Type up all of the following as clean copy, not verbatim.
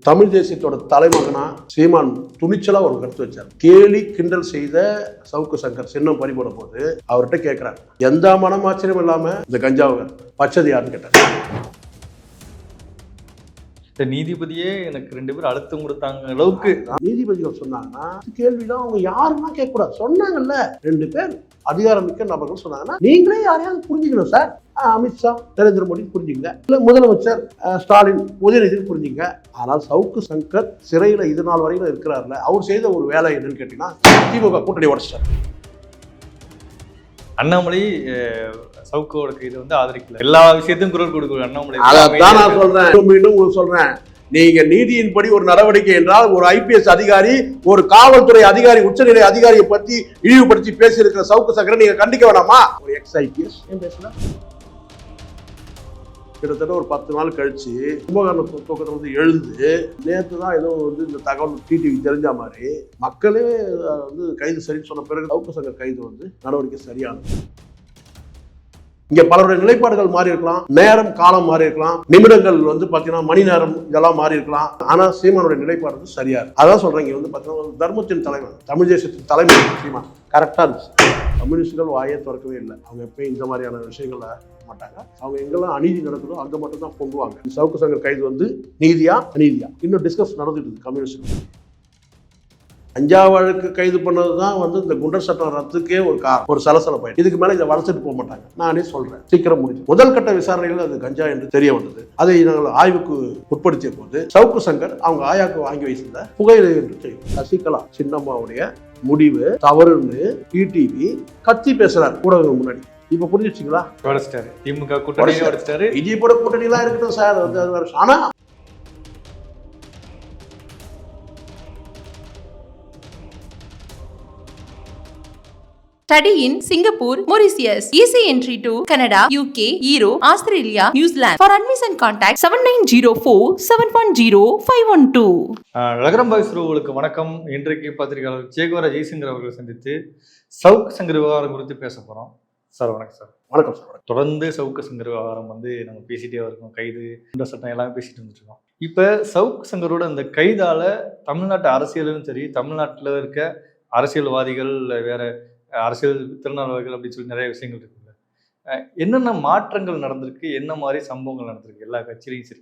தமிழ் தேசியத்தோட தலைமகனா சீமான் துணிச்சலா ஒரு கருத்து வச்சார். கேலி கிண்டல் செய்த சவுக்கு சங்கர் சின்னம் பறிபோட போது அவர்கிட்ட கேட்கிறார், எந்த மனமாச்சரியம் இல்லாம இந்த கஞ்சாவை பச்சது யாருன்னு கேட்டார். நீதிபதியே எனக்கு 2 பேர் அழுத்தம் கொடுத்தாங்க அளவுக்கு நீதிபதிகள் சொன்னாங்கன்னா கேள்விதான் அவங்க யாருன்னா கேட்க கூடாது. சொன்னாங்கல்ல 2 பேர் அதிகாரமிக்க நபர்கள் சொன்னாங்கன்னா நீங்களே யாரையாவது புரிஞ்சுக்கணும் சார். அமித்ஷா நரேந்திர மோடி புரிஞ்சுங்க, இல்ல முதலமைச்சர் ஸ்டாலின் உதயநிதி புரிஞ்சுங்க. ஆனால் சவுக்கு சங்கர் சிறையில இது நாள் வரையில இருக்கிறார்ல, அவர் செய்த ஒரு வேலை என்னன்னு கேட்டீங்கன்னா திமுக கூட்டணி உடைச்சார். அண்ணாமலை சவுக்கோட கைது ஆதரிக்கல, எல்லா விஷயத்தையும் குரல் கொடுக்குற அண்ணாமலை. அதான் நான் சொல்றேன், மீண்டும் உங்களுக்கு சொல்றேன், நீங்க நீதியின்படி ஒரு நடவடிக்கை என்றால் ஒரு ஐபிஎஸ் அதிகாரி, ஒரு காவல்துறை அதிகாரி, உச்சநிலை அதிகாரியை பத்தி இழிவுபடுத்தி பேசி இருக்கிற சவுக்கு சங்கரை நீங்க கண்டிக்க வேணாமா? ஒரு எக்ஸ் ஐபிஎஸ் ஏன் பேசல? கிட்டத்தட்ட ஒரு 10 நாள் கழிச்சு கும்பகர்ண தூக்கத்துல எழுந்து நேற்று தான் ஏதோ இந்த தகவல் டிடிவி தெரிஞ்ச மாதிரி மக்களே கைது சரின்னு சொன்ன பிறகு சவுக்கு சங்கர் கைது நடவடிக்கை சரியானது. இங்க பலருடைய நிலைப்பாடுகள் மாறி இருக்கலாம், நேரம் காலம் மாறி இருக்கலாம், நிமிடங்கள் பாத்தீங்கன்னா மணி நேரம் இதெல்லாம் மாறி இருக்கலாம். ஆனா சீமானுடைய நிலைப்பாடு சரியா இருக்கு. அதான் சொல்றேன், இங்க பாத்தீங்கன்னா தர்மத்தின் தலைவர், தமிழ் தேசத்தின் தலைமை சீமான் கரெக்டா இருந்துச்சு. கம்யூனிஸ்டுகள் வாயை திறக்கவே இல்லை. அவங்க எப்பயும் இந்த மாதிரியான விஷயங்களை மாட்டாங்க. அவங்க எங்கெல்லாம் அநீதி நடக்குதோ அங்க மட்டும் தான் பொங்குவாங்க. சவுக்கு சங்கர் கைது நீதியா அநீதியா இன்னும் டிஸ்கஸ் நடந்துட்டு இருக்கு கம்யூனிஸ்ட். கஞ்சா வழக்கு கைது பண்ணதுதான் இந்த குண்டர் சட்டம் ரத்துக்கே ஒரு சலசலப்பாயிடுச்சு. இதுக்கு மேல இதை வளர்த்துட்டு போக மாட்டாங்க. நானே சொல்றேன், சீக்கிரம் முடிஞ்சு. முதல் கட்ட விசாரணைகள் அது கஞ்சா என்று தெரிய வந்தது. அதை நாங்கள் ஆய்வுக்கு உட்படுத்திய போது சவுக்கு சங்கர் அவங்க ஆயாக்கு வாங்கி வைத்திருந்த புகையிலை என்று தெரியும். சசிகலா சின்னம்மாவுடைய முடிவு தவறுன்னு டிடிவி கத்தி பேசுறாரு ஊடகங்கள் முன்னாடி. இப்ப புரிஞ்சுச்சுங்களா? திமுக கூட்டணி விஜய் கூட்டணி எல்லாம் இருக்கட்டும் சார். ஆனா Study in Singapore, Mauritius. Easy entry to Canada, UK, Europe, Australia, New Zealand. For admission contact 7904-710-512. நகரம் பாய்ஸ் ரூவுக்கு வணக்கம். இன்றைக்கு பத்திரிகையாளர் சேகோரா ஜெய்சங்கர் அவர்களை சந்தித்து சவுக்கு சங்கர் விவகாரம் குறித்து பேச போறோம். சார் வணக்கம் சார். வணக்கம் சார். தொடர்ந்து சவுக்கு சங்கர் விவகாரம் நம்ம பேசிட்டே இருக்கோம். கைது, இந்த சட்டம் எல்லாம் பேசிட்டு வந்துட்டு இருக்கோம். இப்ப சவுக்கு சங்கரோட இந்த கைதால தமிழ்நாட்டு அரசியலும் சரி, தமிழ்நாட்டில் இருக்க அரசியல்வாதிகள், வேற அரசியல் திறனாளர்கள் அப்படின்னு சொல்லி நிறைய விஷயங்கள் இருக்குல்ல, என்னென்ன மாற்றங்கள் நடந்திருக்கு, என்ன மாதிரி சம்பவங்கள் நடந்திருக்கு எல்லா கட்சியிலையும் சரி?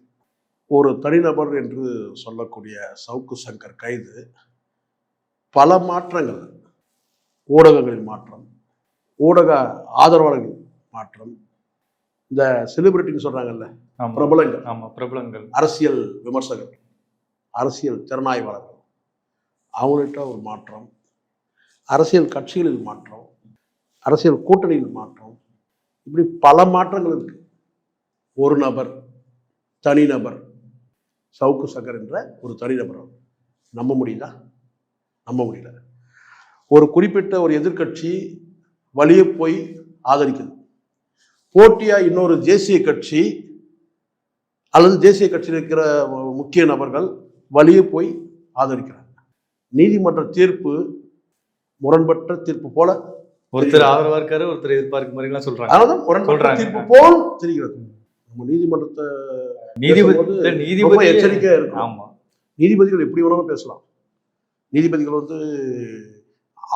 ஒரு தனிநபர் என்று சொல்லக்கூடிய சவுக்கு சங்கர் கைது பல மாற்றங்கள், ஊடகங்களின் மாற்றம், ஊடக ஆதரவாளர்கள் மாற்றம், இந்த செலிபிரிட்டின்னு சொல்றாங்கல்ல பிரபலங்கள், பிரபலங்கள், அரசியல் விமர்சகர்கள், அரசியல் திறனாய்வாளர்கள், அவங்கள்ட்ட ஒரு மாற்றம், அரசியல் கட்சிகளில் மாற்றம், அரசியல் கூட்டணியில் மாற்றம், இப்படி பல மாற்றங்கள் இருக்கு. ஒரு நபர், தனிநபர், சவுக்கு சங்கர் என்ற ஒரு தனிநபர் நம்ப முடியுதா? நம்ப முடியல. ஒரு குறிப்பிட்ட ஒரு எதிர்கட்சி வழியே போய் ஆதரிக்குது. போட்டியா இன்னொரு தேசிய கட்சி அல்லது தேசிய கட்சியில் இருக்கிற முக்கிய நபர்கள் வழியே போய் ஆதரிக்கிறாங்க. நீதிமன்ற தீர்ப்பு முரண்பட்ட தீர்ப்பு போல, ஒருத்தர் ஆதரவா இருக்காரு, ஒருத்தர் எதிர்பார்க்க மாதிரி எல்லாம் சொல்றாங்க. அதாவது முரண்பட்ட தீர்ப்பு போல் தெரிகிறது. நம்ம நீதிமன்றத்தை நீதிபதி எச்சரிக்கையா இருக்கும். ஆமா, நீதிபதிகள் எப்படி வேணாலும் பேசலாம். நீதிபதிகள்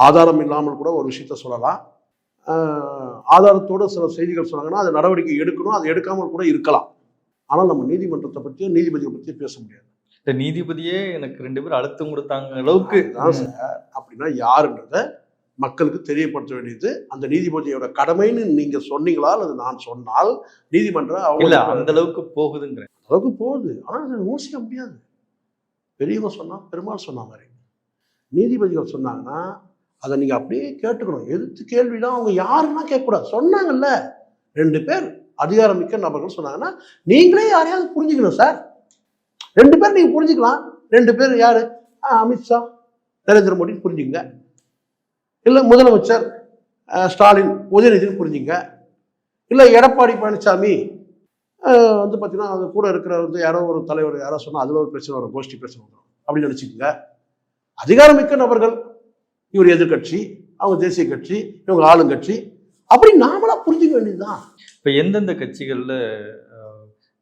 ஆதாரம் இல்லாமல் கூட ஒரு விஷயத்த சொல்லலாம். ஆதாரத்தோட சில செய்திகள் சொன்னாங்கன்னா அது நடவடிக்கை எடுக்கணும், அது எடுக்காமல் கூட இருக்கலாம். ஆனால் நம்ம நீதிமன்றத்தை பற்றியும் நீதிபதியை பற்றியும் பேச முடியாது. நீதிபதியே எனக்கு 2 பேர் அழுத்தம் கொடுத்தாங்க அளவுக்கு அப்படின்னா யாருன்றத மக்களுக்கு தெரியப்படுத்த வேண்டியது அந்த நீதிபதியோட கடமைன்னு நீங்க சொன்னீங்களா அல்லது நான் சொன்னால் நீதிமன்றம் அந்த அளவுக்கு போகுதுங்கிற அளவுக்கு போகுது. ஆனா அதை விமர்சிக்க முடியாது. பெரியவங்க சொன்னா, பெருமாள் சொன்ன மாதிரி நீதிபதிகள் சொன்னாங்கன்னா அதை நீங்க அப்படியே கேட்டுக்கணும். எதிர்த்து கேள்விலாம் அவங்க யாருன்னா கேட்கக்கூடாது. சொன்னாங்கல்ல 2 பேர் அதிகாரமிக்க நபர்கள் சொன்னாங்கன்னா நீங்களே யாரையாவது புரிஞ்சுக்கணும் சார். 2 பேர் நீங்க புரிஞ்சுக்கலாம். 2 பேர் யாரு? அமித்ஷா நரேந்திர மோடி புரிஞ்சுங்க, இல்ல முதலமைச்சர் ஸ்டாலின் உதயநிதி புரிஞ்சுங்க, இல்ல எடப்பாடி பழனிசாமி பாத்தீங்கன்னா அது கூட இருக்கிற யாரோ ஒரு தலைவர் யாரோ சொன்னா அதுல ஒரு பிரச்சனை வரும், கோஷ்டி பிரச்சனை வரும் அப்படின்னு நினைச்சுக்கோங்க. அதிகாரமிக்க நபர்கள், இவர் எதிர்கட்சி, அவங்க தேசிய கட்சி, இவங்க ஆளுங்கட்சி, அப்படி நாமளா புரிஞ்சுக்க வேண்டியதுதான். இப்ப எந்தெந்த கட்சிகள்ல,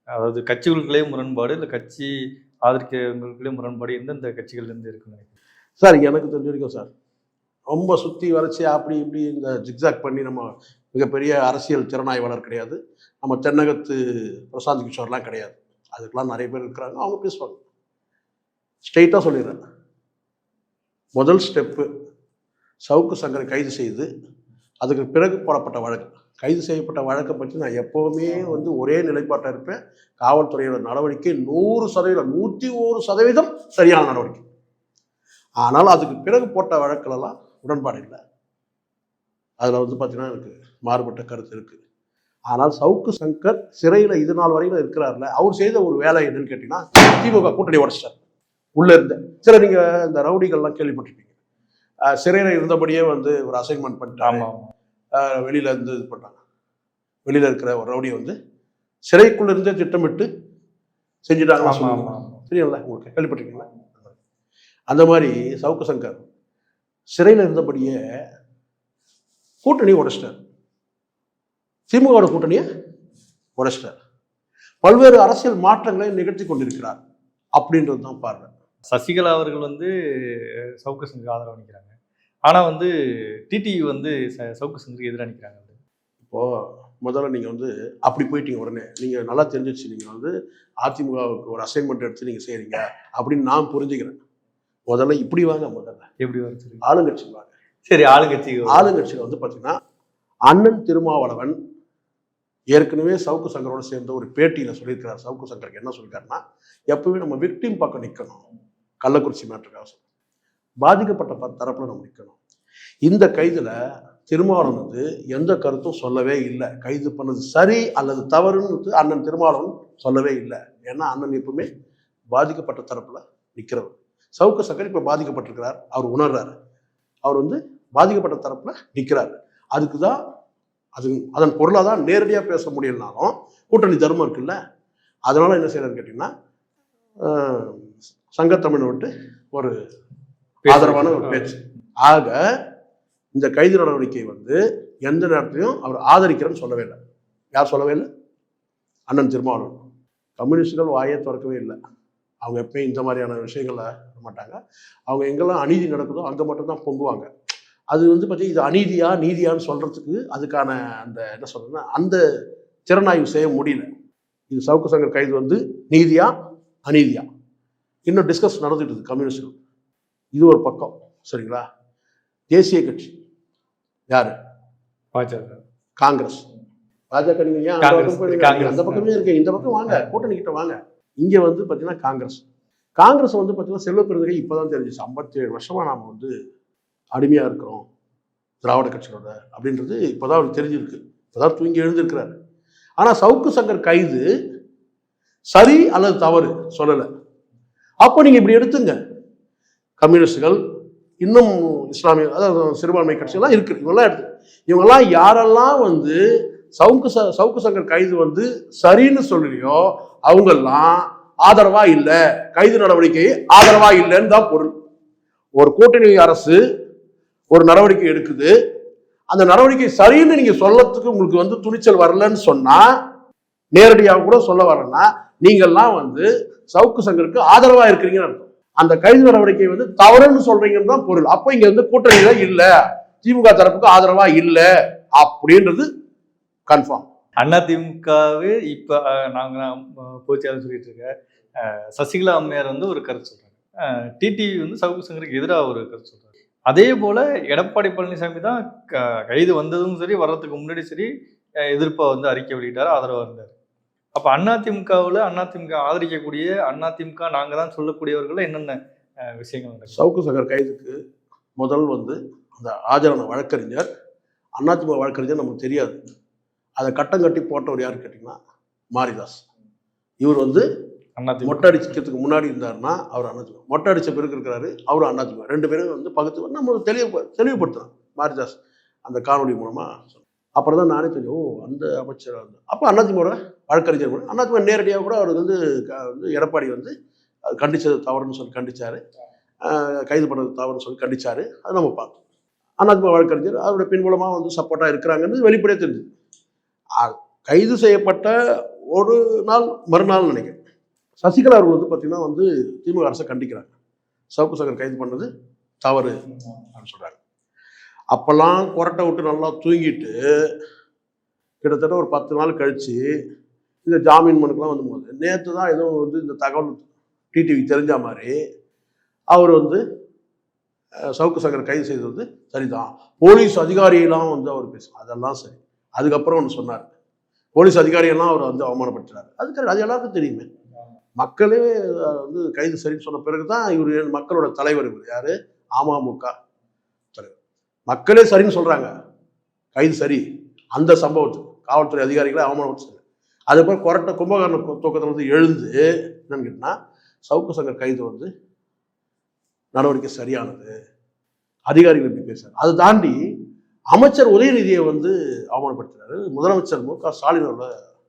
அதாவது கட்சிகளுக்குள்ளே முரண்பாடு, இல்லை கட்சி ஆதரிக்கிறவங்களுக்குள்ளே முரண்பாடு எந்தெந்த கட்சிகள்லேருந்து இருக்குன்னு நினைக்கிறேன்? சார் எனக்கு தெரிஞ்ச வரைக்கும் சார் ரொம்ப சுற்றி வளைச்சி அப்படி இப்படி இந்த ஜிக்ஸாக் பண்ணி நம்ம மிகப்பெரிய அரசியல் திறனாய்வாளர் கிடையாது. நம்ம தென்னகத்து பிரசாந்த் கிஷோர்லாம் கிடையாது. அதுக்கெல்லாம் நிறைய பேர் இருக்கிறாங்க, அவங்க பேசுவாங்க. ஸ்ட்ரெயிட்டாக சொல்லிடுறேன். முதல் ஸ்டெப்பு சவுக்கு சங்கரை கைது செய்து அதுக்கு பிறகு போடப்பட்ட வழக்கு. கைது செய்யப்பட்ட வழக்கை பற்றி நான் எப்போவுமே ஒரே நிலைப்பாட்டாக இருப்பேன். காவல்துறையோட நடவடிக்கை 100%, 101% சரியான நடவடிக்கை. ஆனால் அதுக்கு பிறகு போட்ட வழக்கிலலாம் உடன்பாடு இல்லை. அதில் பார்த்தீங்கன்னா எனக்கு மாறுபட்ட கருத்து இருக்குது. ஆனால் சவுக்கு சங்கர் சிறையில் இது நாள் வரையில் இருக்கிறார்ல, அவர் செய்த ஒரு வேலை என்னன்னு கேட்டிங்கன்னா, திமுக கூட்டணி உடச்சிட்டார் உள்ளே இருந்த. சில நீங்கள் இந்த ரவுடிகள்லாம் கேள்விப்பட்டிருப்பீங்க. சிறையில் இருந்தபடியே ஒரு அசைன்மெண்ட் பண்ணிட்டாங்க, வெளியில் இருந்து இது பண்ணாங்க. வெளியில் இருக்கிற ஒரு ரவுடியை சிறைக்குள்ள இருந்தே திட்டமிட்டு செஞ்சுட்டாங்களா தெரியும்ல உங்களுக்கு, கேள்விப்பட்டிருக்கீங்களா? அந்த மாதிரி சவுக்கு சங்கர் சிறையில் இருந்தபடியே கூட்டணி உடைச்சிட்டார். திமுகவோட கூட்டணியை உடைச்சிட்டார். பல்வேறு அரசியல் மாற்றங்களை நிகழ்த்தி கொண்டிருக்கிறார் அப்படின்றது தான் பார்வை. சசிகலா அவர்கள் சவுக்கு சங்கர் ஆதரவு நிற்கிறாங்க. ஆனால் டிடிவி சவுக்கு சங்கருக்கு எதிராக நிற்கிறாங்க. இப்போது முதல்ல நீங்கள் அப்படி போயிட்டீங்க. உடனே நீங்கள் நல்லா தெரிஞ்சிச்சு, நீங்கள் அதிமுகவுக்கு ஒரு அசைன்மெண்ட் எடுத்து நீங்கள் செய்கிறீங்க அப்படின்னு நான் புரிஞ்சுக்கிறேன். முதல்ல இப்படி வாங்க, முதல்ல எப்படி வச்சு ஆளுங்கட்சி வாங்க. சரி, ஆளுங்கட்சியில் பார்த்தீங்கன்னா அண்ணன் திருமாவளவன் ஏற்கனவே சவுக்கு சங்கரோட சேர்ந்த ஒரு பேட்டியில் சொல்லியிருக்கிறார். சவுக்கு சங்கருக்கு என்ன சொல்லியிருக்காருன்னா, எப்பவுமே நம்ம விக்டிம் பக்கம் நிற்கணும். கள்ளக்குறிச்சி மேட்டருக்காக பாதிக்கப்பட்ட தரப்புல நம்ம நிற்கணும். இந்த கைதுல திருமாவளவன் எந்த கருத்தும் சொல்லவே இல்லை. கைது பண்ணது சரி அல்லது தவறுன்னு அண்ணன் திருமாவளவன் சொல்லவே இல்லை. ஏன்னா அண்ணன் எப்பவுமே பாதிக்கப்பட்ட தரப்புல நிற்கிறவர். சவுக்கு சங்கர் இப்ப பாதிக்கப்பட்டிருக்கிறார், அவர் உணர்றாரு. அவர் பாதிக்கப்பட்ட தரப்புல நிற்கிறார். அதுக்குதான் அதன் பொருளாக தான் நேரடியாக பேச முடியலனாலும் கூட்டணி தர்மம் இருக்குல்ல, அதனால என்ன செய்யறாரு கேட்டீங்கன்னா, சங்கத்தமிழ் விட்டு ஒரு ஆதரவான ஒரு பேச்சு. ஆக இந்த கைது நடவடிக்கை எந்த நேரத்திலையும் அவர் ஆதரிக்கிறேன்னு சொல்லவே இல்லை. யார் சொல்லவே இல்லை? அண்ணன் திருமாவளவன். கம்யூனிஸ்டுகள் வாயே திறக்கவே இல்லை. அவங்க எப்பயும் இந்த மாதிரியான விஷயங்களை மாட்டாங்க. அவங்க எங்கெல்லாம் அநீதி நடக்குதோ அங்கே மட்டும்தான் பொங்குவாங்க. அது பார்த்தீங்கன்னா இது அநீதியா நீதியான்னு சொல்றதுக்கு அதுக்கான அந்த என்ன சொல்றதுன்னா அந்த திறனாய்வு செய்ய முடியல. இது சவுக்கு சங்கர் கைது நீதியா அநீதியா இன்னும் டிஸ்கஸ் நடந்துட்டு இருக்கு கம்யூனிஸ்ட். இது ஒரு பக்கம், சரிங்களா? தேசிய கட்சி யாரு? பாஜக, காங்கிரஸ். பாஜக நீங்க ஏன் அந்த பக்கமே இருக்கீங்க? இந்த பக்கம் வாங்க, கூட்டணி கிட்ட வாங்க. இங்க பார்த்தீங்கன்னா காங்கிரஸ் பார்த்தீங்கன்னா செல்வ பெருந்தகை இப்பதான் தெரிஞ்சிச்சு. 57 வருஷமா நாம அடிமையா இருக்கிறோம் திராவிட கட்சியோட அப்படின்றது இப்பதான் அவருக்கு தெரிஞ்சிருக்கு. இப்பதான் தூங்கி எழுந்திருக்கிறாரு. ஆனா சவுக்கு சங்கர் கைது சரி அல்லது தவறு சொல்லலை. அப்போ நீங்க இப்படி எடுத்துங்க. கம்யூனிஸ்டுகள் இன்னும் இஸ்லாமிய அதாவது சிறுபான்மை கட்சியெல்லாம் இருக்கு. இவங்கெல்லாம் எடுத்து இவங்கெல்லாம் யாரெல்லாம் சவுக்கு சங்கர் கைது சரின்னு சொல்லியோ அவங்கெல்லாம் ஆதரவா இல்லை, கைது நடவடிக்கை ஆதரவா இல்லைன்னு தான் பொருள். ஒரு கூட்டணி அரசு ஒரு நடவடிக்கை எடுக்குது, அந்த நடவடிக்கை சரின்னு நீங்க சொல்லறதுக்கு உங்களுக்கு துணிச்சல் வரலன்னு சொன்னா, நேரடியாக கூட சொல்ல வரலன்னா நீங்கள்லாம் சவுக்கு சங்கருக்கு ஆதரவா இருக்கிறீங்கன்னு அர்த்தம். அந்த கைது நடவடிக்கை தவறுன்னு சொல்றீங்கன்னு தான் பொருள். அப்போ இங்க கூட்டணியில இல்ல, திமுக தரப்புக்கு ஆதரவா இல்ல அப்படின்றது கன்ஃபார்ம். அதிமுகவே இப்ப நாங்க போச்சாலும் சொல்லிட்டு இருக்க சசிகலா அம்மையார் ஒரு கருத்து சொல்றாங்க, டிடிவி சவுக்கு சங்கருக்கு எதிராக ஒரு கருத்து சொல்றாங்க. அதே போல எடப்பாடி பழனிசாமி தான் கைது வந்ததும் சரி வர்றதுக்கு முன்னாடி சரி எதிர்ப்பா அறிக்கை வெளியிட்டாரு, ஆதரவா இருந்தார். அப்ப அதிமுகவில் அதிமுக ஆதரிக்கக்கூடிய அதிமுக நாங்க தான் சொல்லக்கூடியவர்கள் என்னென்ன விஷயங்கள் நடக்கும்? சவுக்கு சங்கர் கைதுக்கு முதல் அந்த ஆஜரான வழக்கறிஞர் அதிமுக வழக்கறிஞர் நமக்கு தெரியாது. அதை கட்டம் கட்டி போட்டவர் யாரு கேட்டீங்கன்னா மாரிதாஸ். இவர் மொட்டை அடிக்கிறதுக்கு முன்னாடி இருந்தாருன்னா அவர் அதிமுக, மொட்டை அடிச்ச பிறகு இருக்கிறாரு அவர் அதிமுக. ரெண்டு பேரும் பகுத்து நம்ம தெளிவுபடுத்துறோம் மாரிதாஸ் அந்த காணொலி மூலமா. அப்புறம் தான் நானே தெரியும் அந்த அமைச்சர் அப்போ அதிமுக வழக்கறிஞர் கூட அதிமுக நேரடியாக கூட அவர் எடப்பாடி கண்டிச்சது தவறுன்னு சொல்லி கண்டிச்சாரு, கைது பண்ணது தவறுன்னு சொல்லி கண்டிச்சாரு. அதை நம்ம பார்த்தோம். அதிமுக வழக்கறிஞர் அவருடைய பின்புலமாக சப்போர்ட்டாக இருக்கிறாங்கன்னு வெளிப்படையாக தெரிஞ்சது. கைது செய்யப்பட்ட ஒரு நாள் மறுநாள் நினைக்கிறேன் சசிகலா அவர்கள் வந்து பார்த்தீங்கன்னா வந்து திமுக அரசை கண்டிக்கிறாங்க. சவுக்கு சங்கர் கைது பண்ணது தவறு அப்படின்னு சொல்றாங்க. அப்பெல்லாம் கொரட்டை விட்டு நல்லா தூங்கிட்டு கிட்டத்தட்ட ஒரு 10 நாள் கழிச்சு இந்த ஜாமீன் மனுக்கெல்லாம் வந்து போகுது. நேற்று தான் எதுவும் வந்து இந்த தகவல் டிடிவி தெரிஞ்ச மாதிரி அவர் வந்து சவுக்கு சங்கர் கைது செய்தது சரிதான், போலீஸ் அதிகாரியெல்லாம் வந்து அவர் பேசுவார், அதெல்லாம் சரி. அதுக்கப்புறம் ஒன்று சொன்னார், போலீஸ் அதிகாரியெல்லாம் அவர் வந்து அவமானப்படுத்துறாரு. அது எல்லாருக்கும் தெரியுமே. மக்களே வந்து கைது சரின்னு சொன்ன பிறகு தான் இவர் மக்களோட தலைவர். இவர் யாரு? அமமுக தலைவர். மக்களே சரின்னு சொல்றாங்க, கைது சரி. அந்த சம்பவத்துக்கு காவல்துறை அதிகாரிகளை அவமானப்படுத்து. அதுக்கப்புறம் கொரட்டை கும்பகர்ண தூக்கத்தில் வந்து எழுந்து என்னன்னு கேட்டா சவுக்கு சங்கர் கைது வந்து நடவடிக்கை சரியானது, அதிகாரிகள் இப்படி பேசுறாரு. அதை தாண்டி அமைச்சர் உதயநிதியை வந்து அவமானப்படுத்துறாரு, முதலமைச்சர் மு.க. ஸ்டாலின்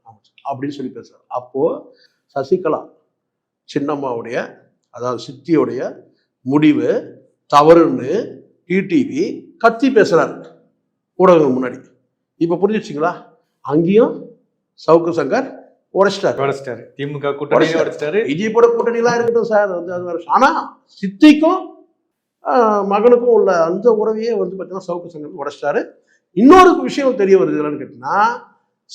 அமைச்சர் அப்படின்னு சொல்லி பேசுறாரு. அப்போ சசிகலா சின்னம்மாவுடைய அதாவது சித்தியோடைய முடிவு தவறுன்னு டிடிவி கத்தி பேசுறாரு ஊடகங்கள் முன்னாடி. இப்ப புரிஞ்சிச்சிங்களா? அங்கேயும் சவுக்கு சங்கர் உடைச்சிட்டாரு. திமுக கூட்டணி உடைச்சிட்டாரு. விஜய்போட கூட்டணி எல்லாம் இருக்கட்டும் சார், வந்து அது வேற. ஆனா சித்திக்கும் மகனுக்கும் உள்ள அந்த உறவையே வந்து பார்த்தீங்கன்னா சவுக்கு சங்கர் உடைச்சிட்டாரு. இன்னொரு விஷயம் தெரிய வருது என்னன்னு கேட்டீங்கன்னா,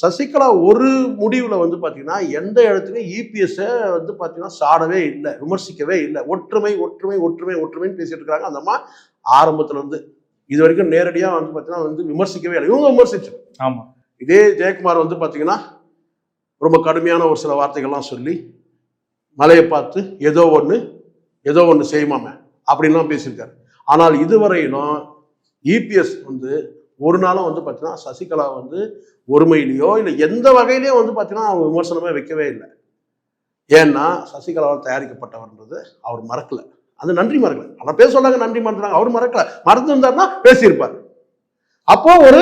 சசிகலா ஒரு முடிவுல வந்து பாத்தீங்கன்னா எந்த இடத்துலையும் இபிஎஸ் வந்து பாத்தீங்கன்னா சாடவே இல்லை, விமர்சிக்கவே இல்லை. ஒற்றுமை ஒற்றுமை ஒற்றுமை ஒற்றுமைன்னு பேசிட்டு இருக்காங்க அந்த அம்மா ஆரம்பத்துல இருந்து. இது வரைக்கும் நேரடியா வந்து பாத்தீங்கன்னா வந்து விமர்சிக்கவே இல்லை. இவங்க விமர்சிச்சு. ஆமா. இதே ஜெயக்குமார் வந்து பாத்தீங்கன்னா ரொம்ப கடுமையான ஒரு சில வார்த்தைகள்லாம் சொல்லி மலையை பார்த்து ஏதோ ஒன்று செய்யுமாமே அப்படின்லாம் பேசியிருக்காரு. ஆனால் இதுவரையிலும் இபிஎஸ் வந்து ஒரு நாளும் வந்து பார்த்தீங்கன்னா சசிகலா வந்து ஒருமையிலையோ இல்லை எந்த வகையிலையோ வந்து பார்த்தீங்கன்னா அவங்க விமர்சனமே வைக்கவே இல்லை. ஏன்னா சசிகலாவால் தயாரிக்கப்பட்டவர்ன்றது அவர் மறக்கல, அது நன்றி மறக்கல. ஆனால் பேச சொன்னாங்க நன்றி மறந்துறாங்க, அவர் மறக்கல. மறந்து இருந்தாருன்னா பேசியிருப்பார். அப்போ ஒரு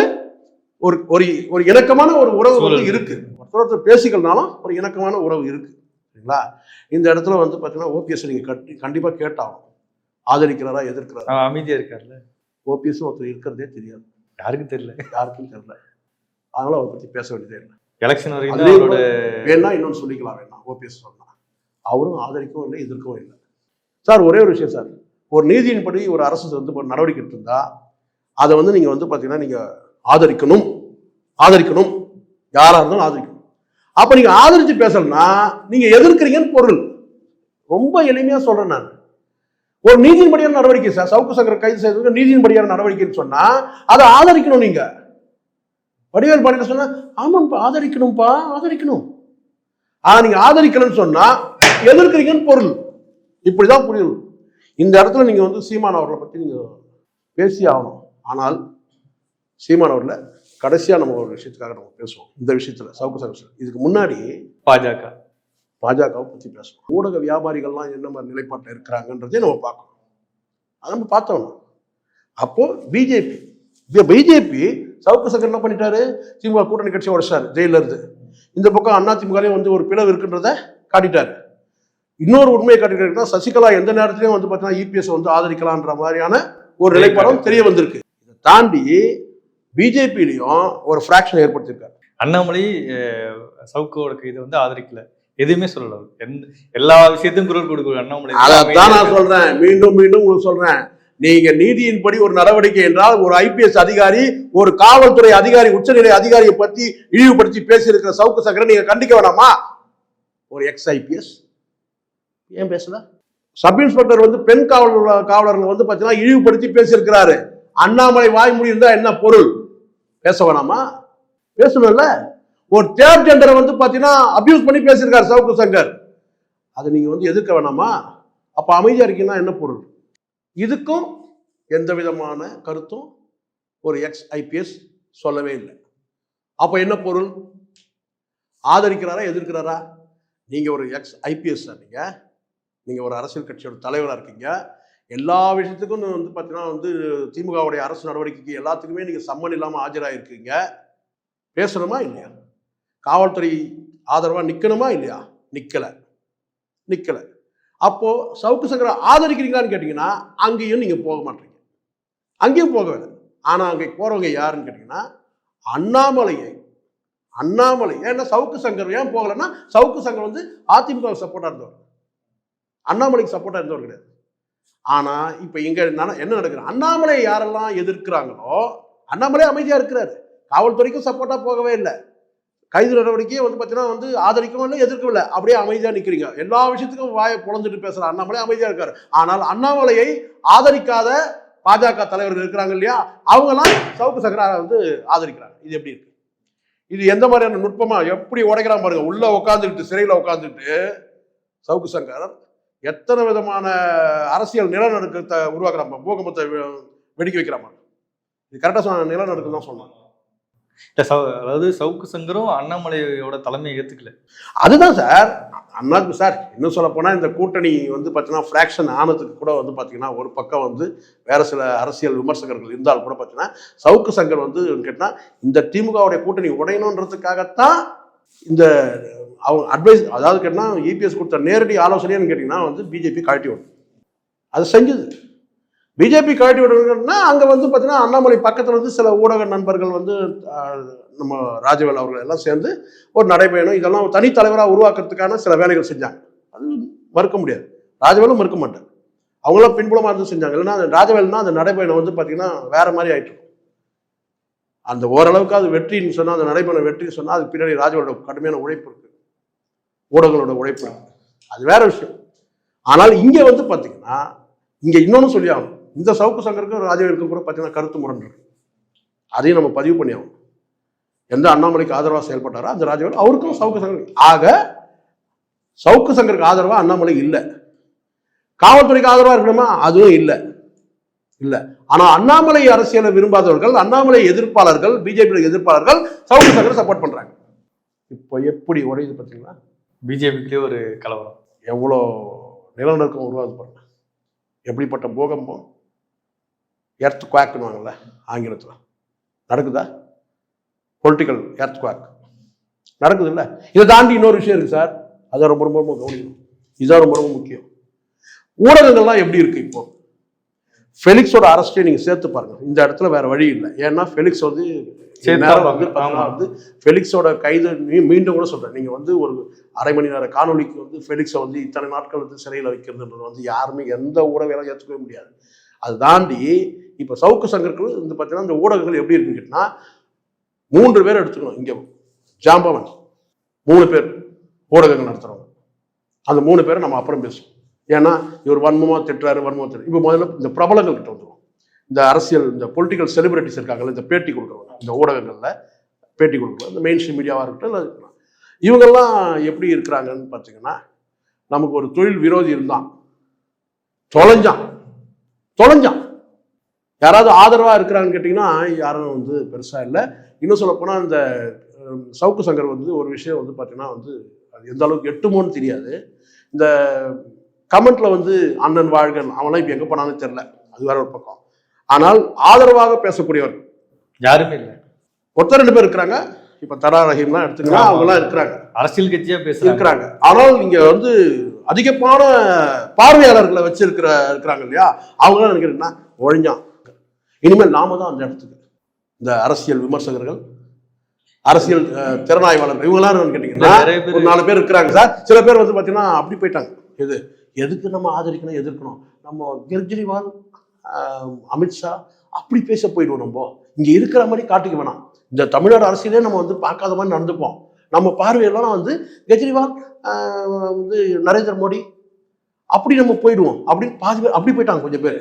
ஒரு இணக்கமான ஒரு உறவு வந்து இருக்கு. ஒருத்தர் பேசிக்கலனாலும் ஒரு இணக்கமான உறவு இருக்கு, சரிங்களா? இந்த இடத்துல வந்து பார்த்தீங்கன்னா ஓபிஎஸ் நீங்க கண்டிப்பா கேட்டாகும், ஆதரிக்கிறாரா எதிர்க்கிறாரா? அமைதியா இருக்காருல்ல. ஓபிஎஸ் ஒருத்தர் இருக்கிறதே தெரியாது, யாருக்கும் தெரியல. அதனால அவரை பத்தி பேச வேண்டியதே இல்லை. எலெக்ஷன் வரைக்கும் வேணா இன்னொன்னு சொல்லிக்கலாம், வேணாம் ஓபிஎஸ் சொன்னா அவரும் ஆதரிக்கவும் இல்லை எதிர்க்கவும் இல்லை. சார் ஒரே ஒரு விஷயம் சார், ஒரு நீதியின்படி ஒரு அரசு வந்து நடவடிக்கை எடுத்திருந்தா அதை வந்து நீங்க வந்து பாத்தீங்கன்னா நீங்க ஆதரிக்கணும், யாரா இருந்தாலும் ஆதரிக்கணும். அப்ப நீங்க ஆதரிச்சு பேசணும்னா நீங்க எதிர்க்கிறீங்கன்னு பொருள். ரொம்ப எளிமையா சொல்றேன் நான். ஒரு நீதியின்படியான நடவடிக்கை சார், சவுக்கு சங்கர் கைது செய்தது நீதியின்படியான நடவடிக்கைன்னு சொன்னா அதை ஆதரிக்கணும். நீங்க வடிவேல் பாண்டியன் சொன்னா ஆமாப்பா ஆதரிக்கணும். நீங்க ஆதரிக்கலன்னு சொன்னா எதிர்க்கிறீங்கன்னு பொருள். இப்படிதான் புரியும். இந்த இடத்துல நீங்க வந்து சீமான் அவர்களை பத்தி நீங்க பேசி ஆகணும். ஆனால் சீமான் அவர்களை கடைசியா நம்ம ஒரு விஷயத்துக்காக நம்ம பேசுவோம். இந்த விஷயத்துல சவுக்கு சங்கர் இதுக்கு முன்னாடி பாஜகவை பத்தி பேசுவோம். ஊடக வியாபாரிகள்லாம் என்ன மாதிரி நிலைப்பாட்டில் இருக்கிறாங்கன்றதே நம்ம பார்க்கணும். அதை நம்ம பார்த்தோம். அப்போ பிஜேபி சவுக்கு சங்கர் என்ன பண்ணிட்டாரு, திமுக கூட்டணி கட்சியை உடைச்சாரு ஜெயில இருந்து. இந்த பக்கம் அதிமுகலையும் வந்து ஒரு பிளவு இருக்குன்றத காட்டிட்டாரு. இன்னொரு உண்மையை காட்டிட்டு சசிகலா எந்த நேரத்திலையும் வந்து பார்த்தீங்கன்னா இபிஎஸ் வந்து ஆதரிக்கலான்ற மாதிரியான ஒரு நிலைப்பாடும் தெரிய வந்திருக்கு. இதை தாண்டி பிஜேபியிலையும் ஒரு ஃபிராக்ஷன் ஏற்படுத்தியிருக்காரு. அண்ணாமலை சவுக்கோட கைதை வந்து ஆதரிக்கல, எதுவுமே சொல்லல. எல்லா விஷயத்தையும் குரல் கொடுக்க அண்ணாமலை. அதான் நான் சொல்றேன், மீண்டும் உங்களுக்கு சொல்றேன். நீங்க நீதியின்படி ஒரு நடவடிக்கை என்றால் ஒரு ஐபிஎஸ் அதிகாரி, ஒரு காவல்துறை அதிகாரி, உச்சநிலை அதிகாரியை பத்தி இழிவுபடுத்தி பேசியிருக்கிற சவுக்கு சங்கரை நீங்க கண்டிக்க வேணாமா? ஒரு எக்ஸ் ஐபிஎஸ் ஏன் பேசல? சப் இன்ஸ்பெக்டர் வந்து பெண் காவலர்கள் வந்து பாத்தீங்கன்னா இழிவுபடுத்தி பேசியிருக்கிறாரு. அண்ணாமலை வாய்மொழி இருந்தா என்ன பொருள்? பேச வேணாமா? பேசணும்ல. ஒரு தேர்ட் ஜெண்டரை வந்து பாத்தீங்கன்னா அபியூஸ் பண்ணி பேசியிருக்காரு சவுக்கு சங்கர், அதை நீங்க வந்து எதிர்க்க வேணாமா? அப்ப அமைதியா இருக்கீங்கன்னா என்ன பொருள்? இதுக்கும் எந்த விதமான கருத்தும் ஒரு எக்ஸ் ஐபிஎஸ் சொல்லவே இல்லை. அப்ப என்ன பொருள்? ஆதரிக்கிறாரா எதிர்க்கிறாரா? நீங்க ஒரு எக்ஸ் ஐபிஎஸ், நீங்க ஒரு அரசியல் கட்சியோட தலைவராக இருக்கீங்க. எல்லா விஷயத்துக்கும் வந்து பார்த்தீங்கன்னா வந்து திமுகவுடைய அரசு நடவடிக்கைக்கு எல்லாத்துக்குமே நீங்க சம்மன் இல்லாமல் ஆஜராயிருக்கீங்க. பேசணுமா இல்லையா? காவல்துறை ஆதரவா நிக்கணுமா இல்லையா? நிக்கல. அப்போ சவுக்கு சங்கரை ஆதரிக்கிறீங்களான்னு கேட்டீங்கன்னா அங்கேயும் நீங்க போக மாட்டீங்க, அங்கேயும் போக வேலை. ஆனா அங்கே போறவங்க யாருன்னு கேட்டீங்கன்னா அண்ணாமலை ஏன்னா சவுக்கு சங்கர் ஏன் போகலைன்னா சவுக்கு சங்கர் வந்து அதிமுக சப்போர்ட்டா இருந்தவர், அண்ணாமலைக்கு சப்போர்ட்டா இருந்தவர் கிடையாது. ஆனா இப்ப இங்க என்ன நடக்குது, அண்ணாமலை யாரெல்லாம் எதிர்க்கிறாங்களோ அண்ணாமலை அமைதியா இருக்கிறாரு, காவல்துறைக்கும் சப்போர்ட்டா போகவே இல்லை, கைது நடவடிக்கையே வந்து பார்த்தீங்கன்னா வந்து ஆதரிக்கவும் இல்லை எதிர்க்கவும் இல்லை, அப்படியே அமைதியா நிற்கிறீங்க. எல்லா விஷயத்துக்கும் வாயை புலந்துட்டு பேசுற அண்ணாமலை அமைதியா இருக்காரு. ஆனால் அண்ணாமலையை ஆதரிக்காத பாஜக தலைவர்கள் இருக்கிறாங்க இல்லையா, அவங்கெல்லாம் சவுக்கு சங்கரை வந்து ஆதரிக்கிறாங்க. இது எப்படி இருக்கு? இது எந்த மாதிரியான நுட்பமா எப்படி உடைக்கிறான் பாருங்க. உள்ள உட்காந்துக்கிட்டு சிறையில் உட்காந்துட்டு சவுக்கு சங்கர் எத்தனை விதமான அரசியல் நிலநடுக்கத்தை உருவாக்குறான், பூகம்பத்தை வெடிக்க வைக்கிறான். இது கரெக்டா சொன்ன நிலநடுக்கம் தான் சொன்னாங்க. அதாவது சவுக்கு சங்கரும் அண்ணாமலையோட தலைமையை ஏத்துக்கல. அதுதான் சார் அண்ணாக்கு சார். இன்னும் சொல்ல போனா இந்த கூட்டணி வந்து பார்த்தீங்கன்னா ஃப்ராக்ஷன் ஆனதுக்கு கூட வந்து பார்த்தீங்கன்னா ஒரு பக்கம் வந்து வேற சில அரசியல் விமர்சகர்கள் இருந்தாலும் கூட பார்த்தீங்கன்னா சவுக்கு சங்கர் வந்து கேட்டால் இந்த திமுகவுடைய கூட்டணி உடையணுன்றதுக்காகத்தான் இந்த அவங்க அட்வைஸ், அதாவது கேட்டால் இபிஎஸ் கொடுத்த நேரடி ஆலோசனைன்னு கேட்டிங்கன்னா வந்து பிஜேபி கழட்டி விடும். அது செஞ்சது பிஜேபி கழட்டி விடுறதுன்னா அங்கே வந்து பார்த்தீங்கன்னா அண்ணாமலை பக்கத்தில் வந்து சில ஊடக நண்பர்கள் வந்து நம்ம ராஜவேல் அவர்கள் எல்லாம் சேர்ந்து ஒரு நடைபயணம் இதெல்லாம் தனித்தலைவராக உருவாக்குறதுக்கான சில வேலைகள் செஞ்சாங்க. அது மறுக்க முடியாது, ராஜவேலும் மறுக்க மாட்டார். அவங்களாம் பின்புலமாக இருந்து செஞ்சாங்க. இல்லைன்னா அந்த ராஜவேல்னா அந்த நடைபயணம் வந்து பார்த்தீங்கன்னா வேற மாதிரி ஆயிட்டு இருக்கும். அந்த ஓரளவுக்கு அது வெற்றின்னு சொன்னால், அந்த நடைபயணம் வெற்றின்னு சொன்னால் அது பின்னாடி ராஜவேலோட கடுமையான உழைப்பு இருக்கு, ஊடகங்களோட உழைப்பு இருக்கு, அது வேற விஷயம். ஆனால் இங்கே வந்து பார்த்தீங்கன்னா இங்கே இன்னொன்று சொல்லி ஆகணும், இந்த சவுக்கு சங்கருக்கும் ராஜவேலுக்கும் கூட பார்த்தீங்கன்னா கருத்து முரண் இருக்கு. அதையும் நம்ம பதிவு பண்ணி ஆகணும். எந்த அண்ணாமலைக்கு ஆதரவாக செயல்பட்டாரோ அந்த ராஜவேல் அவருக்கும் சவுக்கு சங்கர். ஆக சவுக்கு சங்கருக்கு ஆதரவாக அண்ணாமலை இல்லை, காவல்துறைக்கு ஆதரவாக இருக்கணுமா அதுவும் இல்லை இல்லை. ஆனால் அண்ணாமலை அரசியலை விரும்பாதவர்கள், அண்ணாமலை எதிர்ப்பாளர்கள், பிஜேபி எதிர்ப்பாளர்கள் சவுக்கு சங்கரை சப்போர்ட் பண்றாங்க. இப்போ எப்படி உடையுது பார்த்தீங்களா? பிஜேபிக்குள்ளே ஒரு கலவரம், எவ்வளோ நிலநடுக்கம் உருவாது பாருங்க. எப்படிப்பட்ட பூகம்பம், எர்த் குவாக்குன்னு ஆங்கிலத்தில் நடக்குதா? பொலிட்டிக்கல் எர்த் குவாக் நடக்குது இல்லை? இதை தாண்டி இன்னொரு விஷயம் இருக்கு சார், அதான் ரொம்ப ரொம்ப கவனிக்கணும். இதுதான் ரொம்ப ரொம்ப முக்கியம். ஊடகங்கள்லாம் எப்படி இருக்கு இப்போ? ஃபெலிக்ஸோட அரஸ்டே நீங்க சேர்த்து பாருங்க. இந்த இடத்துல வேற வழி இல்லை. ஏன்னா ஃபெலிக்ஸ் வந்து ஃபெலிக்ஸோட கைது மீண்டும் கூட சொல்றேன், நீங்க வந்து ஒரு அரை மணி நேர காணொலிக்கு வந்து ஃபெலிக்ஸை வந்து இத்தனை நாட்கள் வந்து சிறையில் வைக்கிறதுன்றது வந்து யாருமே எந்த ஊடகம் ஏற்றுக்கவே முடியாது. அது தாண்டி இப்போ சவுக்கு சங்கருக்கு வந்து பார்த்தீங்கன்னா இந்த ஊடகங்கள் எப்படி இருக்குன்னு கேட்டீங்கன்னா 3 பேர் எடுத்துக்கணும். இங்கே ஜாம்பவன் 3 பேர் ஊடகங்கள் நடத்துறவங்க. அந்த 3 பேரை நம்ம அப்புறம் பேசுவோம். ஏன்னா இவர் வன்மமாக திட்டுறாரு, வன்மமாக திட்டு. இப்போ முதல்ல இந்த பிரபலங்கள் கிட்ட வந்துடும். இந்த அரசியல், இந்த பொலிட்டிக்கல் செலிபிரிட்டிஸ் இருக்காங்கல்ல, இந்த பேட்டி கொடுக்குறவங்க, இந்த ஊடகங்களில் பேட்டி கொடுக்குறோம், இந்த மெயின் ஸ்ட்ரீம் மீடியாவாக இருக்கட்டும், இவங்கெல்லாம் எப்படி இருக்கிறாங்கன்னு பார்த்தீங்கன்னா, நமக்கு ஒரு தொழில் விரோதி இருந்தான், தொலைஞ்சான். யாராவது ஆதரவாக இருக்கிறாங்கன்னு கேட்டிங்கன்னா யாரும் வந்து பெருசாக இல்லை. இன்னும் சொல்ல போனால் இந்த சவுக்கு சங்கர் வந்து ஒரு விஷயம் வந்து பார்த்தீங்கன்னா வந்து அது எந்த அளவுக்கு எட்டுமோன்னு தெரியாது. இந்த கமெண்ட்ல வந்து அண்ணன் வாழ்கள் அவன்லாம் இப்போ எங்கே போனான்னு தெரியல, அது வேற ஒரு பக்கம். ஆனால் ஆதரவாக பேசக்கூடியவர் யாருமே இல்லை. ஒருத்தர் 2 பேர் இருக்கிறாங்க. இப்ப தரா ரஹீம்லாம் எடுத்துக்கலாம், அவங்கலாம் இருக்கிறாங்க, அரசியல் கட்சியா இருக்கிறாங்க. ஆனால் நீங்க வந்து அதிகமான பார்வையாளர்களை இருக்கிறாங்க இல்லையா, அவங்களாம் நினைக்கிறீங்கன்னா ஒழிஞ்சான். இனிமேல் நாம தான் அந்த இடத்துக்கு இந்த அரசியல் விமர்சகர்கள், அரசியல் திறனாய்வாளர்கள் இவங்களாம் கேட்டீங்கன்னா ஒரு 4 பேர் இருக்கிறாங்க சார். சில பேர் வந்து பாத்தீங்கன்னா அப்படி போயிட்டாங்க. எதுக்கு நம்ம ஆதரிக்கணும், எதிர்க்கணும், நம்ம கெஜ்ரிவால், அமித்ஷா அப்படி பேச போயிடுவோம். நம்ம இங்க இருக்கிற மாதிரி காட்டிக்க வேணாம். இந்த தமிழ்நாடு அரசியலே நம்ம வந்து பார்க்காத மாதிரி நடந்துப்போம். நம்ம பார்வையெல்லாம் வந்து கெஜ்ரிவால், வந்து நரேந்திர மோடி அப்படி நம்ம போயிடுவோம் அப்படின்னு பாதி பேர் அப்படி போயிட்டாங்க. கொஞ்சம் பேர்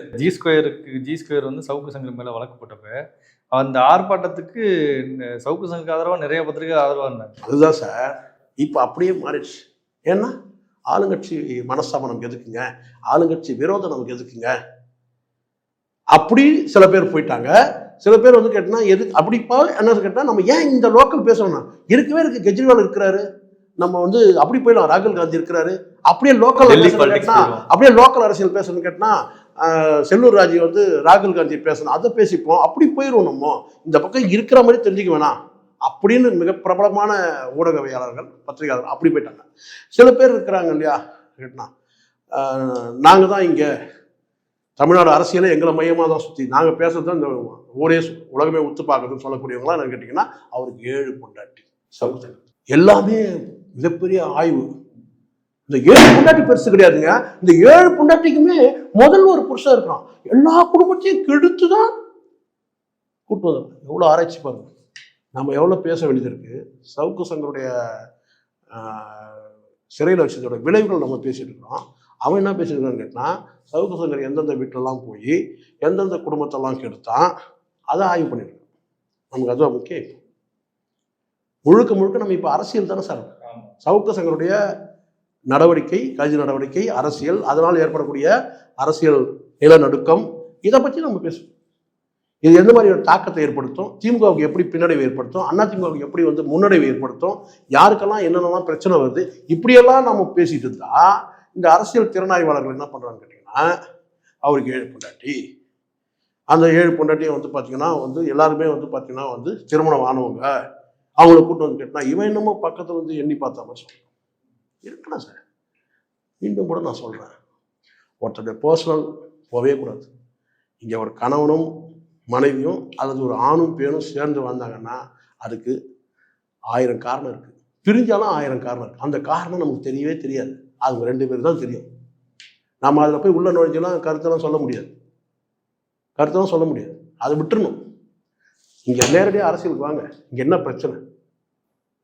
ஜி ஸ்கொயர் வந்து சவுக்கு சங்கர் மேல வழக்கு போட்டப்ப அந்த ஆர்ப்பாட்டத்துக்கு சவுக்கு சங்கருக்கு ஆதரவா நிறைய பத்திரிகை ஆதரவா இருந்தாங்க. அதுதான் சார் இப்போ அப்படியே மாறிடுச்சு. ஏன்னா ஆளுங்கட்சி மனஸ்தாபம் நமக்கு எதுக்குங்க, ஆளுங்கட்சி விரோதம் நமக்கு எதுக்குங்க, அப்படி சில பேர் போயிட்டாங்க. சில பேர் வந்து கேட்டா எதுக்கு அப்படிப்பா என்ன கேட்டா, நம்ம ஏன் இந்த லோக்கல் பேசணும்னா இருக்கவே இருக்கு, கெஜ்ரிவால் இருக்கிறாரு, நம்ம வந்து அப்படி போயிடலாம், ராகுல் காந்தி இருக்கிறாரு, அப்படியே லோக்கல் கேட்டா அப்படியே லோக்கல் அரசியல் பேசணும்னு கேட்டா செல்லூர் ராஜு வந்து ராகுல் காந்தி பேசணும், அதை பேசிப்போம், அப்படி போயிடுவோம். நம்ம இந்த பக்கம் இருக்கிற மாதிரி தெரிஞ்சுக்க வேணாம் அப்படின்னு மிக பிரபலமான ஊடகவியலாளர்கள், பத்திரிகையாளர்கள் அப்படி போயிட்டாங்க. சில பேர் இருக்கிறாங்க இல்லையா கேட்டா, நாங்கள் தான் இங்கே தமிழ்நாடு அரசியலை எங்களை மையமாக தான் சுற்றி நாங்கள் பேசுறது தான் இந்த ஊரே உலகமே உத்து பார்க்குறதுன்னு சொல்லக்கூடியவங்களாம் என்ன கேட்டிங்கன்னா, அவருக்கு 7 பொண்டாட்டி. சவுக்கு சங்கர் எல்லாமே மிகப்பெரிய ஆய்வு. இந்த 7 பொண்டாட்டி பெருசு கிடையாதுங்க. இந்த 7 பொண்டாட்டிக்குமே முதல்ல ஒரு புருஷன் இருக்கிறான். எல்லா குடும்பத்தையும் கெடுத்துதான் கூட்டு வந்தோம். எவ்வளவு ஆராய்ச்சி பாருங்க. நம்ம எவ்வளவு பேச வேண்டியது இருக்கு. சவுக்கு சங்கருடைய சிறையில் வச்சதோட விளைவுகள் நம்ம பேசிட்டு இருக்கிறோம். அவன் என்ன பேசியிருக்கான்னு கேட்டா, சவுக்கு சங்கர் எந்தெந்த வீட்டிலலாம் போய் எந்தெந்த குடும்பத்தெல்லாம் கெடுத்தான் அதை ஆய்வு பண்ணிருக்கோம். நமக்கு அதுதான் முக்கியம். முழுக்க முழுக்க நம்ம இப்ப அரசியல் தானே சார். சவுக்கு சங்கருடைய நடவடிக்கை, கைது நடவடிக்கை, அரசியல், அதனால் ஏற்படக்கூடிய அரசியல் நிலநடுக்கம், இதை பற்றி நம்ம பேசுவோம். இது எந்த மாதிரி ஒரு தாக்கத்தை ஏற்படுத்தும், திமுகவுக்கு எப்படி பின்னடைவு ஏற்படுத்தும், அதிமுகவுக்கு எப்படி முன்னடைவு ஏற்படுத்தும், யாருக்கெல்லாம் என்னென்னலாம் பிரச்சனை வருது, இப்படியெல்லாம் நம்ம பேசிட்டு இருந்தா இந்த அரசியல் திறனாய்வாளர்கள் என்ன பண்றான்னு கேட்டீங்கன்னா, அவருக்கு 7 பொண்டாட்டி, அந்த 7 பொண்டாட்டியும் பார்த்தீங்கன்னா எல்லாருமே பார்த்தீங்கன்னா திருமணம் ஆனவங்க, அவங்கள கூட்டு வந்து கேட்டா இவன் என்னமோ பக்கத்துல எண்ணி பார்த்தா மாதிரி சொல்றான். இருக்கலாம் சார். மீண்டும் கூட நான் சொல்றேன், ஒருத்தருடைய பர்சனல் போகவே கூடாது. இங்க ஒரு கணவனும் மனைவியும் அல்லது ஒரு ஆணும் பெண்ணும் சேர்ந்து வந்தாங்கன்னா அதுக்கு 1000 காரணம் இருக்கு. பிரிஞ்சாலும் 1000 காரணம் இருக்கு. அந்த காரணம் நமக்கு தெரியவே தெரியாது. அவங்க 2 பேர் தான் தெரியும். நம்ம அதில் போய் உள்ள நுழைஞ்செல்லாம் கருத்தெல்லாம் சொல்ல முடியாது. அதை விட்டுறணும். இங்க நேரடியாக அரசியலுக்கு வாங்க. இங்க என்ன பிரச்சனை?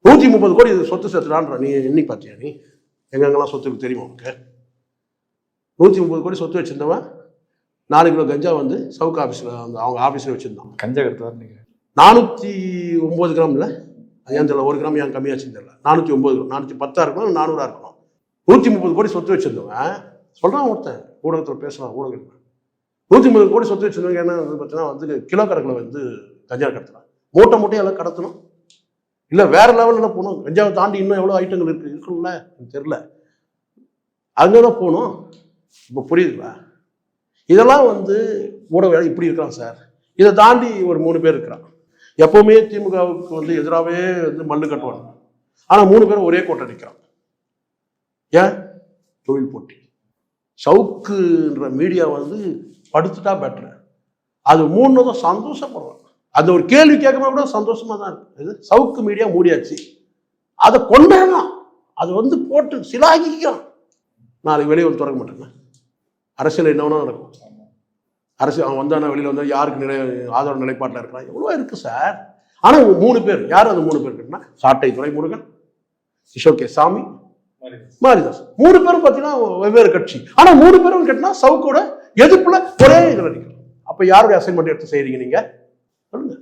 130 கோடி சொத்து சேர்த்துடான்ற நீ எண்ணி பார்த்தியா? நீ எங்கெங்கெல்லாம் சொத்துக்கு தெரியுமா உனக்கு? 130 கோடி சொத்து வச்சிருந்தவன் 4 கிலோ கஞ்சா சவுக்கு ஆஃபீஸில் அவங்க ஆஃபீஸில் வச்சுருந்தான். கஞ்சா எடுத்து 409 கிராம்ல ஏன் தெரியல, 1 கிராம் ஏன் கம்மியாச்சுன்னு தெரியல. 409 கிராம், 410 இருக்கணும், 400 இருக்கணும். 130 கோடி சொத்து வச்சிருந்தவன் சொல்கிறான். ஒருத்தன் ஊடகத்தில் பேசுகிறான். ஊடகத்தில் 130 கோடி சொத்து வச்சிருந்தவங்க என்ன பார்த்தீங்கன்னா கிலோ கணக்கில் கஞ்சா கடத்தலாம். மூட்டையெல்லாம் கடத்தணும். இல்லை வேற லெவலில் போகணும். கஞ்சாவை தாண்டி இன்னும் எவ்வளோ ஐட்டங்கள் இருக்குல்ல தெரியல. அங்கதான் போகணும். இப்போ புரியுதுங்களா? இதெல்லாம் ஊடக இப்படி இருக்கிறான் சார். இதை தாண்டி ஒரு 3 பேர் இருக்கிறான். எப்பவுமே திமுகவுக்கு எதிராகவே மல்லு கட்டுவாங்க. ஆனால் 3 பேரும் ஒரே கோட்டை நிற்கிறான். ஏன்? தொழில் போட்டி. சவுக்குன்ற மீடியா படுத்துட்டா பெட்டர். அது 3 தான் சந்தோஷப்படுறான். அந்த ஒரு கேள்வி கேட்கறத விட சந்தோஷமா தான் இருக்கு. சவுக்கு மீடியா மூடியாச்சு, அதை கொண்டாடலாம். அது போட்டு சிலாகிக்கிறான். நாளைக்கு வெளியே திறக்க மாட்டேங்க. அரசியல் என்னவனா நடக்கும். அரசியல் அவன் வந்தானா வெளியில் வந்தா யாருக்கு ஆதரவு நிலைப்பாட்டில் இருக்கிறான் எவ்வளோ இருக்கு சார். ஆனால் 3 பேர் யார்? அந்த 3 பேர் கேட்டா சாட்டை துரைமுருகன், கிஷோர் கே சாமி, மாரிதாஸ். 3 பேரும் பார்த்தீங்கன்னா வெவ்வேறு கட்சி. ஆனால் 3 பேரும் கேட்டா சவுக்கோட எதிர்ப்புல ஒரே இதில் நிற்கிறோம். அப்போ யாருடைய அசைன்மெண்ட் எடுத்து செய்றீங்க நீங்க? சொல்லுங்க.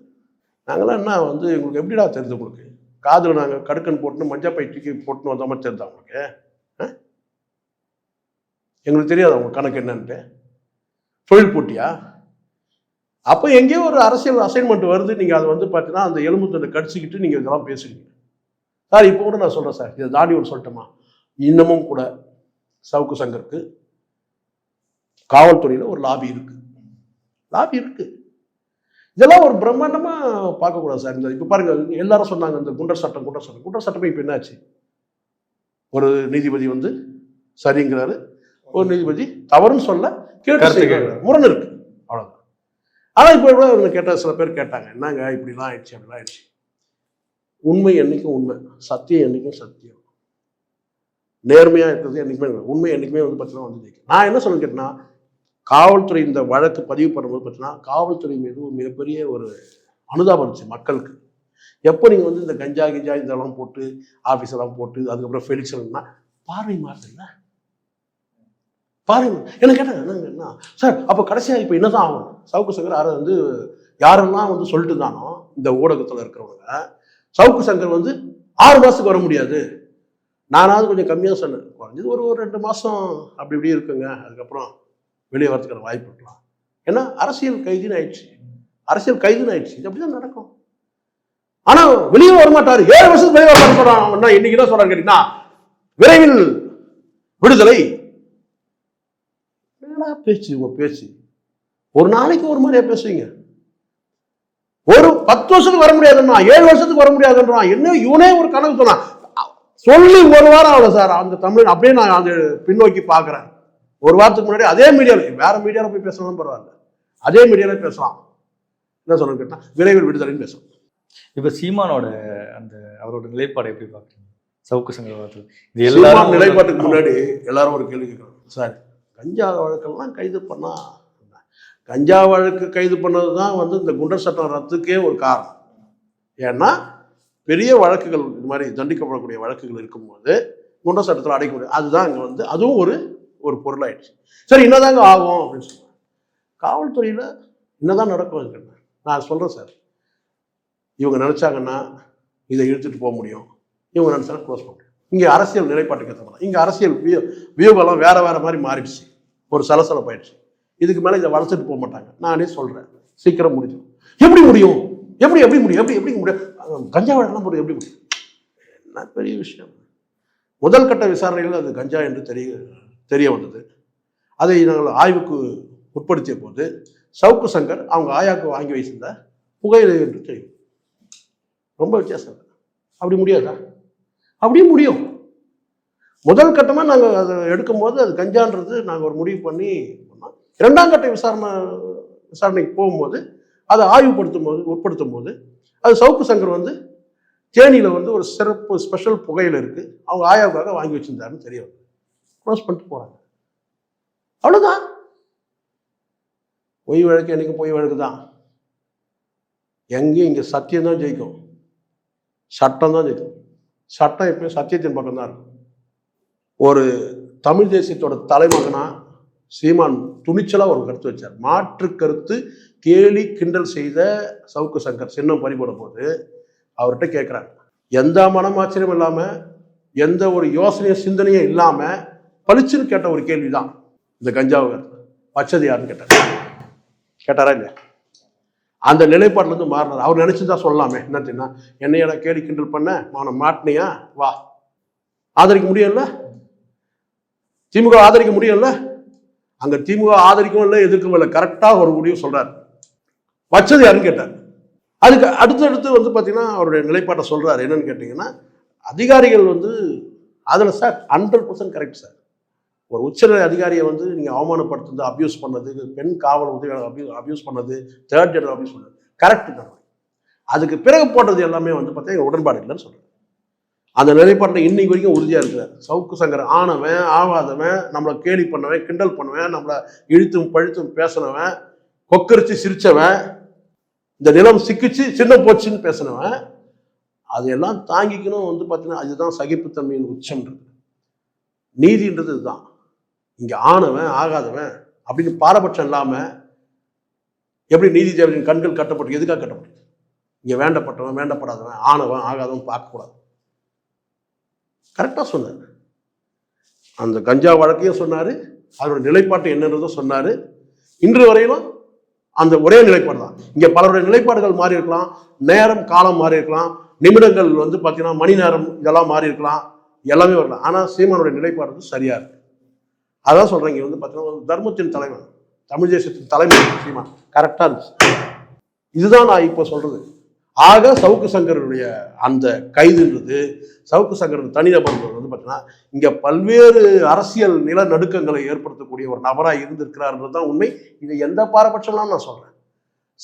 நாங்களாம் என்ன உங்களுக்கு எப்படிடா தெரிஞ்சு? உங்களுக்கு காதில் நாங்கள் கடுக்கன் போட்டுன்னு மஞ்சள் பை தூக்கி போட்டுன்னு வந்த மாதிரி தெரிஞ்சா உங்களுக்கு? எங்களுக்கு தெரியாது அவங்க கணக்கு என்னன்ட்டு. தொழில் போட்டியா? அப்போ எங்கேயோ ஒரு அரசியல் அசைன்மெண்ட் வருது. நீங்கள் அதை பார்த்தீங்கன்னா அந்த எலும்பு தண்டை கடிச்சிக்கிட்டு நீங்கள் இதெல்லாம் பேசுறீங்க சார். இப்போ கூட நான் சொல்கிறேன் சார், இதை தாண்டி ஒரு சொல்லட்டுமா? இன்னமும் கூட சவுக்கு சங்கருக்கு காவல்துறையில் ஒரு லாபி இருக்கு. இதெல்லாம் ஒரு பிரம்மாண்டமா பார்க்கக்கூடாது சார். இப்போ பாருங்க, எல்லாரும் சொன்னாங்க இந்த குண்டர் சட்டமே இப்போ என்னாச்சு? ஒரு நீதிபதி சரிங்கிறாரு, ஒரு நீதிபதி தவறுன்னு சொல்ல கேட்டு முரண் இருக்கு, அவ்வளவுதான். ஆனா இப்போ கூட கேட்ட சில பேர் கேட்டாங்க, என்னங்க இப்படிலாம் ஆயிடுச்சு அப்படிலாம் ஆயிடுச்சு. உண்மை என்னைக்கும் உண்மை, சத்தியம் என்னைக்கும் சத்தியம், நேர்மையா இருக்கிறது என்னைக்குமே உண்மை என்னைக்குமே பார்த்தீங்கன்னா நான் என்ன சொல்ல கேட்டேன்னா, காவல்துறை இந்த வழக்கு பதிவு பண்ணும்போது பார்த்தீங்கன்னா காவல்துறை மீது ஒரு மிகப்பெரிய ஒரு அனுதாபம் இருந்துச்சு மக்களுக்கு. எப்போ நீங்கள் இந்த கஞ்சா இதெல்லாம் போட்டு ஆஃபீஸ் எல்லாம் போட்டு அதுக்கப்புறம் ஃபெலிக்ஸ் எல்லாம் பார்வை மாறுதுல்ல, பாருங்க. என்ன கேட்டாங்க, என்ன சார் அப்போ கடைசியாக இப்போ என்னதான் ஆகும்? சவுக்கு சங்கர் யாரெல்லாம் சொல்லிட்டு தானோ இந்த ஊடகத்தில் இருக்கிறவங்க, சவுக்கு சங்கர் 6 மாதத்துக்கு வர முடியாது. நானாவது கொஞ்சம் கம்மியாக சொன்னேன், குறைஞ்சது ஒரு 2 மாதம் அப்படி இப்படி இருக்குங்க, அதுக்கப்புறம் வெளியே வரதுக்கான வாய்ப்பு இருக்கலாம். ஏன்னா அரசியல் கைதுன்னு ஆயிடுச்சு. இது அப்படிதான் நடக்கும். ஆனா வெளியே வரமாட்டாரு. 7 வருஷத்துக்கு வெளியே வர சொல்றான். இன்னைக்கு தான் சொல்றாங்க கேட்டீங்கன்னா, விரைவில் விடுதலை. பேச்சு ஒரு நாளைக்கு ஒரு மாதிரியா பேசுவீங்க. ஒரு 10 வருஷத்துக்கு வர முடியாதுன்னா, 7 வருஷத்துக்கு வர முடியாதுன்றான். என்ன இவனே ஒரு கணக்கு சொன்னான். சொல்லி 1 வாரம் ஆகல சார் அந்த தமிழ். அப்படியே நான் அந்த பின்னோக்கி பாக்குறேன். 1 வாரத்துக்கு முன்னாடி அதே மீடியாவில், வேற மீடியாவில் போய் பேசலாம் பரவாயில்ல, அதே மீடியாவில் பேசலாம். என்ன சொல்றேன்னு கேட்டா, விரைவில் விடுதலைன்னு பேசலாம். இப்போ சீமானோட அந்த அவரோட நிலைப்பாடு எப்படி பார்க்குறீங்க? சவுக்கு சங்கர் வாதத்தில் இது சீமான் எல்லாரும் நிலைப்பாட்டுக்கு முன்னாடி எல்லாரும் ஒரு கேள்வி கேட்கணும். சார், கஞ்சா வழக்கெல்லாம் கைது பண்ணா, கஞ்சா வழக்கு கைது பண்ணது தான் வந்து இந்த குண்டர் சட்டம் ரத்துக்கே ஒரு காரணம். ஏன்னா பெரிய வழக்குகள் இது மாதிரி தண்டிக்கப்படக்கூடிய வழக்குகள் இருக்கும்போது குண்டர் சட்டத்தில் அடைக்க முடியும். அதுதான் இங்கே வந்து அதுவும் ஒரு பொருளாயிடுச்சு. சரி, என்னதாங்க ஆகும் அப்படின்னு சொல்லுவாங்க. காவல்துறையில் என்னதான் நடக்கும் நான் சொல்கிறேன் சார். இவங்க நினச்சாங்கன்னா இதை இழுத்துட்டு போக முடியும், இவங்க நினச்சாலும் க்ளோஸ் பண்ண முடியும். இங்கே அரசியல் நிலைப்பாட்டுக்கு ஏற்ற மாதிரி இங்கே அரசியல் வியூகெல்லாம் வேற மாதிரி மாறிடுச்சு, ஒரு சலசலப்பாயிடுச்சு. இதுக்கு மேலே இதை வளர்த்துட்டு போக மாட்டாங்க. நானே சொல்கிறேன், சீக்கிரம் முடிஞ்சிடும். எப்படி முடியும்? எப்படி முடியும்? கஞ்சா வழக்கெல்லாம் போடுறது எப்படி முடியும்? என்ன பெரிய விஷயம். முதல் கட்ட விசாரணையில் அது கஞ்சா என்று தெரிய வந்தது. அதை நாங்கள் ஆய்வுக்கு உட்படுத்திய போது சவுக்கு சங்கர் அவங்க ஆயாவுக்கு வாங்கி வைத்திருந்த புகையிலை என்று தெரியும். ரொம்ப வித்தியாசம். அப்படி முடியாதா? அப்படியே முடியும். முதல் கட்டமாக நாங்கள் அதை எடுக்கும்போது அது கஞ்சான்றது நாங்கள் ஒரு முடிவு பண்ணி பண்ணோம். இரண்டாம் கட்ட விசாரணைக்கு போகும்போது அதை உட்படுத்தும் போது அது சவுக்கு சங்கர் வந்து தேனியில் வந்து ஒரு சிறப்பு ஸ்பெஷல் புகையில் இருக்குது, அவங்க ஆயாவுக்காக வாங்கி வச்சிருந்தாருன்னு தெரிய வருது. க்ளோஸ் பண்ணிட்டு போகிறாங்க. அவ்வளோதான். பொய் வழக்கு என்னைக்கு பொய் வழக்கு தான். எங்கேயும் இங்கே சத்தியம் தான் ஜெயிக்கும், சட்டம் தான் ஜெயிக்கும். சட்டம் எப்பயும் சத்தியத்தின் பக்கம் தான் இருக்கும். ஒரு தமிழ் தேசியத்தோட தலைமகனா சீமான் துணிச்சலாக ஒரு கருத்து வச்சார். மாற்று கருத்து கேலி கிண்டல் செய்த சவுக்கு சங்கர் சின்னம் பறிபோட போது அவர்கிட்ட கேட்குறாங்க, எந்த மனமாச்சரியம் இல்லாமல் எந்த ஒரு யோசனையும் சிந்தனையும் இல்லாமல் பளிச்சுன்னு கேட்ட ஒரு கேள்வி தான் இந்த கஞ்சாவை வச்சது யாருன்னு கேட்டாரா இல்லையா? அந்த நிலைப்பாட்டிலேருந்து மாறினார். அவர் நினைச்சுதான் சொல்லலாமே, என்னன்னா என்னையோட கேலி கிண்டல் பண்ண அவனை மாட்டினியா, வா ஆதரிக்க முடியும்ல, திமுக ஆதரிக்க முடியும்ல. அங்க திமுக ஆதரிக்கவும் இல்லை எதிர்க்கவும் இல்லை, கரெக்டாக ஒரு முடிவு சொல்றாரு. வச்சது யாருன்னு கேட்டார். அதுக்கு அடுத்தடுத்து வந்து பார்த்தீங்கன்னா அவருடைய நிலைப்பாட்டை சொல்றாரு. என்னன்னு கேட்டீங்கன்னா, அதிகாரிகள் வந்து அதில் சார் 100% கரெக்ட் சார். ஒரு உச்சநிலை அதிகாரியை வந்து நீங்கள் அவமானப்படுத்துறது, அப்யூஸ் பண்ணது, பெண் காவல் உதவியாளர் அப்யூஸ் பண்ணது, தேர்ட் ஜெனரல் அப்யூஸ் பண்ணது கரெக்ட் தான். அதுக்கு பிறகு போட்டது எல்லாமே வந்து பார்த்தீங்கன்னா உடன்பாடு இல்லைன்னு சொல்கிறேன். அந்த நிலைப்பாட்டில் இன்னைக்கு வரைக்கும் உறுதியாக இருக்கிறார் சவுக்கு சங்கர். ஆனவன் ஆகாதவன், நம்மளை கேலி பண்ணவன், கிண்டல் பண்ணுவேன், நம்மளை இழுத்தும் பழுத்தும் பேசினவன், கொக்கரிச்சு சிரிச்சவன், இந்த நிலம் சிக்கிச்சு சின்ன போச்சுன்னு பேசினவன், அதையெல்லாம் தாங்கிக்கணும் வந்து பார்த்தீங்கன்னா அதுதான் சகிப்புத்தன்மையின் உச்சம்ன்றது. நீதின்றது இதுதான். இங்கே ஆனவன் ஆகாதவன் அப்படின்னு பாரபட்சம் இல்லாமல் எப்படி நீதி தேவரின் கண்கள் கட்டப்பட்டு எதுக்காக கட்டப்பட்டு இங்கே வேண்டப்பட்டவன் வேண்டப்படாதவன் ஆனவன் ஆகாதவன் பார்க்கக்கூடாது. கரெக்டாக சொன்னார். அந்த கஞ்சா வழக்கையும் சொன்னார், அதோட நிலைப்பாட்டு என்னன்றதும் சொன்னார். இன்று வரையிலும் அந்த ஒரே நிலைப்பாடு தான். இங்கே பலருடைய நிலைப்பாடுகள் மாறி இருக்கலாம், நேரம் காலம் மாறி இருக்கலாம், நிமிடங்கள் வந்து பார்த்தீங்கன்னா மணி நேரம் இதெல்லாம் மாறி இருக்கலாம், எல்லாமே வரலாம். ஆனால் சீமானுடைய நிலைப்பாடு வந்து சரியா இருக்கு. அதான் சொல்றேன். இங்கே வந்து பார்த்தீங்கன்னா தர்மத்தின் தலைவன், தமிழ் தேசத்தின் தலைமை சீமான் கரெக்டாக இருந்துச்சு. இதுதான் நான் இப்போ சொல்றது. ஆக சவுக்கு சங்கருடைய அந்த கைதுன்றது, சவுக்கு சங்கர் தனிநபர் வந்து பார்த்தீங்கன்னா இங்கே பல்வேறு அரசியல் நிலநடுக்கங்களை ஏற்படுத்தக்கூடிய ஒரு நபராக இருந்திருக்கிறார்ன்றது தான் உண்மை. இது எந்த பாரபட்சம்லாம் நான் சொல்கிறேன்.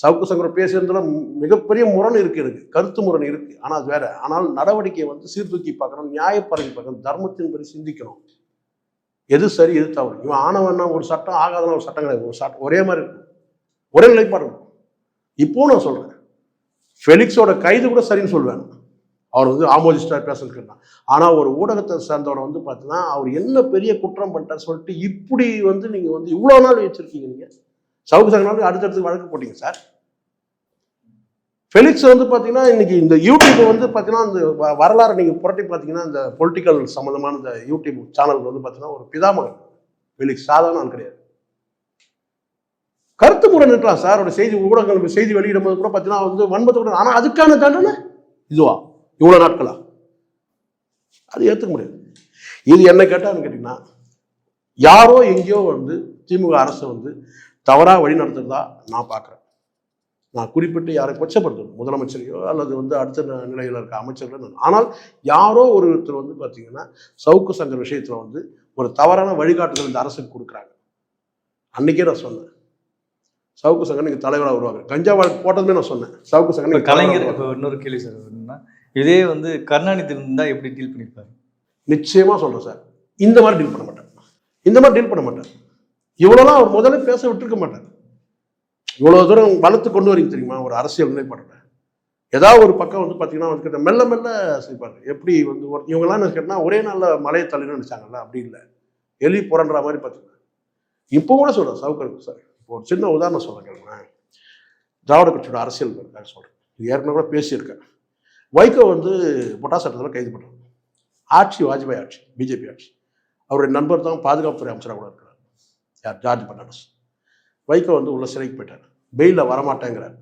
சவுக்கு சங்கர் பேசுறதுல மிகப்பெரிய முரண் இருக்கு, எனக்கு கருத்து முரண் இருக்கு. ஆனால் அது வேற. ஆனால் நடவடிக்கையை வந்து சீர்தூக்கி பார்க்கணும், நியாயப்பறவை பார்க்கணும், தர்மத்தின்படி சிந்திக்கணும். எது சரி எது தவறு. இவன் ஆனவன்னா ஒரு சட்டம், ஆகாதனா ஒரு சட்டம் கிடையாது. ஒரு சட்டம் ஒரே மாதிரி இருக்கும், ஒரே நிலைப்பாடு இருக்கும். இப்போ நான் சொல்றேன், ஃபெலிக்ஸோட கைது கூட சரின்னு சொல்வேன். அவர் வந்து ஆமோதிஸ்டார் பேசுறதுக்கு. ஆனால் ஒரு ஊடகத்தை சேர்ந்தவரை வந்து பார்த்தீங்கன்னா அவர் என்ன பெரிய குற்றம் பண்ணிட்டார் சொல்லிட்டு இப்படி வந்து நீங்கள் வந்து இவ்வளோ நாள் வச்சிருக்கீங்க. நீங்கள் சவுக்கு சங்கர் அடுத்தடுத்து வழக்கு போட்டீங்க சார். ஃபெலிக்ஸ் வந்து பார்த்தீங்கன்னா இன்னைக்கு இந்த யூடியூப் வந்து பார்த்தீங்கன்னா இந்த வரலாறு நீங்கள் புரட்டி பார்த்தீங்கன்னா இந்த பொலிட்டிக்கல் சம்மந்தமான இந்த யூடியூப் சேனல் வந்து பார்த்தீங்கன்னா ஒரு பிதாமகன் ஃபெலிக்ஸ். சாதாரண ஆள் கிடையாது. கருத்து முரண் இருக்கலாம் சார். ஒரு செய்தி ஊடகங்கள் செய்தி வெளியிடும் போது கூட பார்த்தீங்கன்னா வந்து வன்மத்தோட, ஆனால் அதுக்கான தண்டனை இதுவா இவ்வளோ நாட்களா? அது ஏற்றுக்க முடியாது. இது என்ன கேட்டான்னு கேட்டீங்கன்னா, யாரோ எங்கேயோ வந்து திமுக அரசு வந்து தவறாக வழி நடத்துறதா நான் பார்க்குறேன். நான் குறிப்பிட்டு யாரை கொச்சப்படுத்தணும், முதலமைச்சரையோ அல்லது வந்து அடுத்த நிலையில் இருக்க அமைச்சர்கள். ஆனால் யாரோ ஒருத்தர் வந்து பார்த்தீங்கன்னா சவுக்கு சங்கர் விஷயத்தில் வந்து ஒரு தவறான வழிகாட்டுதல் இந்த அரசுக்கு கொடுக்குறாங்க. அன்னைக்கே நான் சொன்னேன், சவுக்கு சங்கர் நீங்க தலைவராக உருவாங்க. கஞ்சா வழக்கு போட்டதுமே நான் சொன்னேன், சவுக்கு சங்கர் கலைஞர். இப்போ இன்னொரு கேள்வி சார் என்னன்னா, இதே வந்து கருணாநிதி இருந்தா எப்படி டீல் பண்ணிருப்பாரு? நிச்சயமா சொல்றேன் சார், இந்த மாதிரி டீல் பண்ண மாட்டார். இவ்வளவுலாம் அவர் முதல்ல பேச விட்டுருக்க மாட்டார். இவ்வளவு தூரம் வளர்த்து கொண்டு வரீங்க தெரியுமா ஒரு அரசியல் நிலைப்பாடுல. ஏதாவது ஒரு பக்கம் வந்து பாத்தீங்கன்னா வந்து மெல்ல மெல்ல செய்வாரு. எப்படி வந்து இவங்கெல்லாம் என்ன கேட்டா ஒரே நாள்ல மலையை தள்ளினு நினைச்சாங்கல்ல, அப்படி இல்லை. எலி புரண்டுற மாதிரி பாத்தீங்கன்னா இப்போ கூட சொல்றேன் சவுக்கருக்கு சார். இப்போ ஒரு சின்ன உதாரணம் சொல்றேன். திராவிட கட்சியோட அரசியல் சொல்றேன், இது ஏற்கனவே கூட பேசியிருக்கேன். வைகோ வந்து பொட்டா சட்டத்தில் கைது பண்ணுறாங்க. ஆட்சி வாஜ்பாய் ஆட்சி, பிஜேபி ஆட்சி. அவருடைய நண்பர் தான் பாதுகாப்புத்துறை அமைச்சராக கூட இருக்கிறார். யார்? ஜார்ஜ் பெர்னாண்டஸ். வைகோ வந்து உள்ள சிறைக்கு போயிட்டார். பெயிலில் வரமாட்டேங்கிறார்.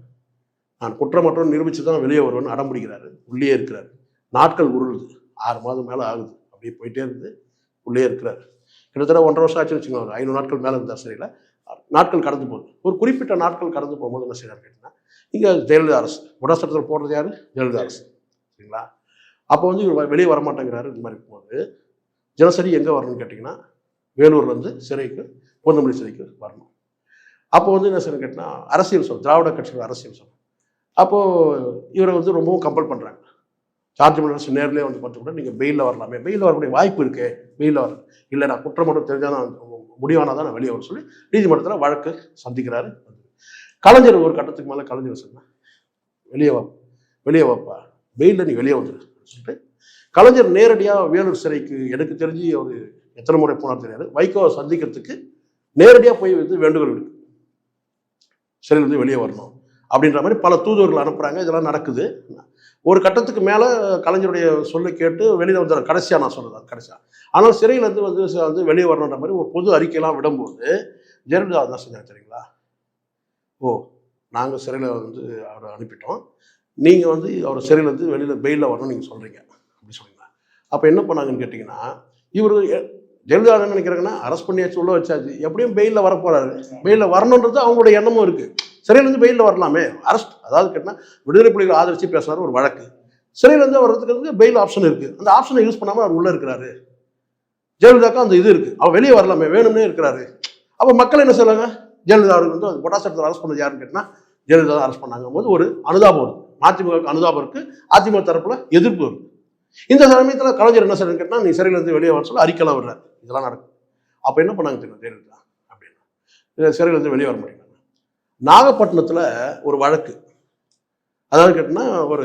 நான் குற்றமற்றம் நிரூபித்து தான் வெளியே வருவேன்னு அடம் பிடிக்கிறாரு. உள்ளே இருக்கிறார். நாட்கள் உருளுது. 6 மாதம் மேலே ஆகுது. அப்படியே போயிட்டே இருந்து உள்ளே இருக்கிறார். கிட்டத்தட்ட 1.5 வருஷம் ஆச்சுன்னு வச்சுக்கோங்க. 500 நாட்கள் மேலே இருந்தார் சிறையில். நாட்கள் கடந்து போகுது. ஒரு குறிப்பிட்ட நாட்கள் கடந்து போகும்போது என்ன செய்யறாரு கேட்டீங்கன்னா, இங்கே ஜெயலலிதா அரசு பொட்டா சட்டத்தில் போடுறது யாரு? ஜெயலலிதா அரசு. சரிங்களா? அப்போ வந்து இவர் வெளியே வரமாட்டேங்கிறாரு. இந்த மாதிரி இருக்கும்போது தினசரி எங்கே வரணும்னு கேட்டிங்கன்னா, வேலூர்லேருந்து சிறைக்கு, பூந்தமல்லி சிறைக்கு வரணும். அப்போ வந்து என்ன செய்யணும் கேட்டிங்கன்னா, அரசியல் திராவிட கட்சியோட அரசியல் அப்போது இவரை வந்து ரொம்பவும் கம்பல் பண்ணுறாங்க. ஜார்ஜ் பெர்னாண்டஸ் நேரிலே வந்து பார்த்து கூட நீங்கள் பெயிலில் வரலாமே, பெயிலில் வரக்கூடிய வாய்ப்பு இருக்கே, பெயிலில் வர இல்லை, நான் குற்றம் மட்டும் தெரிஞ்சால் தான் முடிவானால் தான் நான் வெளியே வர சொல்லி நீதிமன்றத்தில் வழக்கு சந்திக்கிறாரு. கலைஞர் ஒரு கட்டத்துக்கு மேலே கலைஞர் சொன்னேன், வெளியே வாப்பா, பெயிலில் நீ வெளியே வந்துரு சொல்லிட்டு கலைஞர் நேரடியாக வேலூர் சிறைக்கு, எனக்கு தெரிஞ்சு அவர் எத்தனை முறை போனார் தெரியாது, வைகோவை சந்திக்கிறதுக்கு நேரடியாக போய் வந்து வேண்டுகோள் விடுக்கு, சிறையிலிருந்து வெளியே வரணும் அப்படின்ற மாதிரி பல தூதுவர்கள் அனுப்புகிறாங்க. இதெல்லாம் நடக்குது. ஒரு கட்டத்துக்கு மேலே கலைஞருடைய சொல்லை கேட்டு வெளியில் வந்துடுறாங்க. கடைசியாக நான் சொல்லுறேன் கடைசியாக. ஆனால் சிறையிலேருந்து வந்து வெளியே வரணுன்ற மாதிரி ஒரு பொது அறிக்கையெல்லாம் விடும்போது ஜெயலலிதா தான் செஞ்சாங்க தெரியுங்களா, ஓ நாங்கள் சிறையில் வந்து அவரை அனுப்பிட்டோம், நீங்கள் வந்து அவர் சிறையிலேருந்து வெளியில் பெயிலில் வரணும்னு நீங்கள் சொல்கிறீங்க அப்படி சொல்லுங்க. அப்போ என்ன பண்ணாங்கன்னு கேட்டிங்கன்னா, இவர் ஜெயலலிதா என்ன நினைக்கிறாங்கன்னா, அரெஸ்ட் பண்ணியாச்சு, உள்ள வச்சாச்சு, எப்படியும் பெயிலில் வரப்போறாரு, பெயிலில் வரணுன்றது அவங்களுடைய எண்ணமும் இருக்குது. சிறையிலேருந்து பெயிலில் வரலாமே, அரெஸ்ட் அதாவது கேட்டால் விடுதலை புலிகளை ஆதரித்து பேசுகிறாரு ஒரு வழக்கு, சிறையிலேருந்து வர்றதுக்கு வந்து பெயில் ஆப்ஷன் இருக்குது, அந்த ஆப்ஷனை யூஸ் பண்ணாமல் அவர் உள்ளே இருக்கிறாரு. ஜெயலலிதாவுக்கு அந்த இது இருக்குது, அவர் வெளியே வரலாமே, வேணும்னே இருக்கிறாரு. அப்போ மக்கள் என்ன செய்வாங்க, ஜெயலலிதா அவருக்கு வந்து பொட்டா சட்டத்தில் அரெஸ்ட் பண்ணது யாருன்னு கேட்டால் ஜெயலலிதா அரெஸ்ட் பண்ணாங்க போது ஒரு அனுதாபம் வருது. அதிமுக அனுதாபம் இருக்குது, அதிமுக தரப்பில் எதிர்ப்பு வருது. இந்த சமயத்தில் கலைஞர் என்ன செய்யணும்னு கேட்டால், நீ சிறையிலேருந்து வெளியே வர சொல்ல அறிக்கைலாம் வர்றாரு. இதெல்லாம் நடக்கும். அப்போ என்ன பண்ணாங்க தெரியும் ஜெயலலிதா அப்படின்னா, சிறையிலேருந்து வெளியே வர முடியும். நாகப்பட்டினத்தில் ஒரு வழக்கு, அதாவது கேட்டீங்கன்னா ஒரு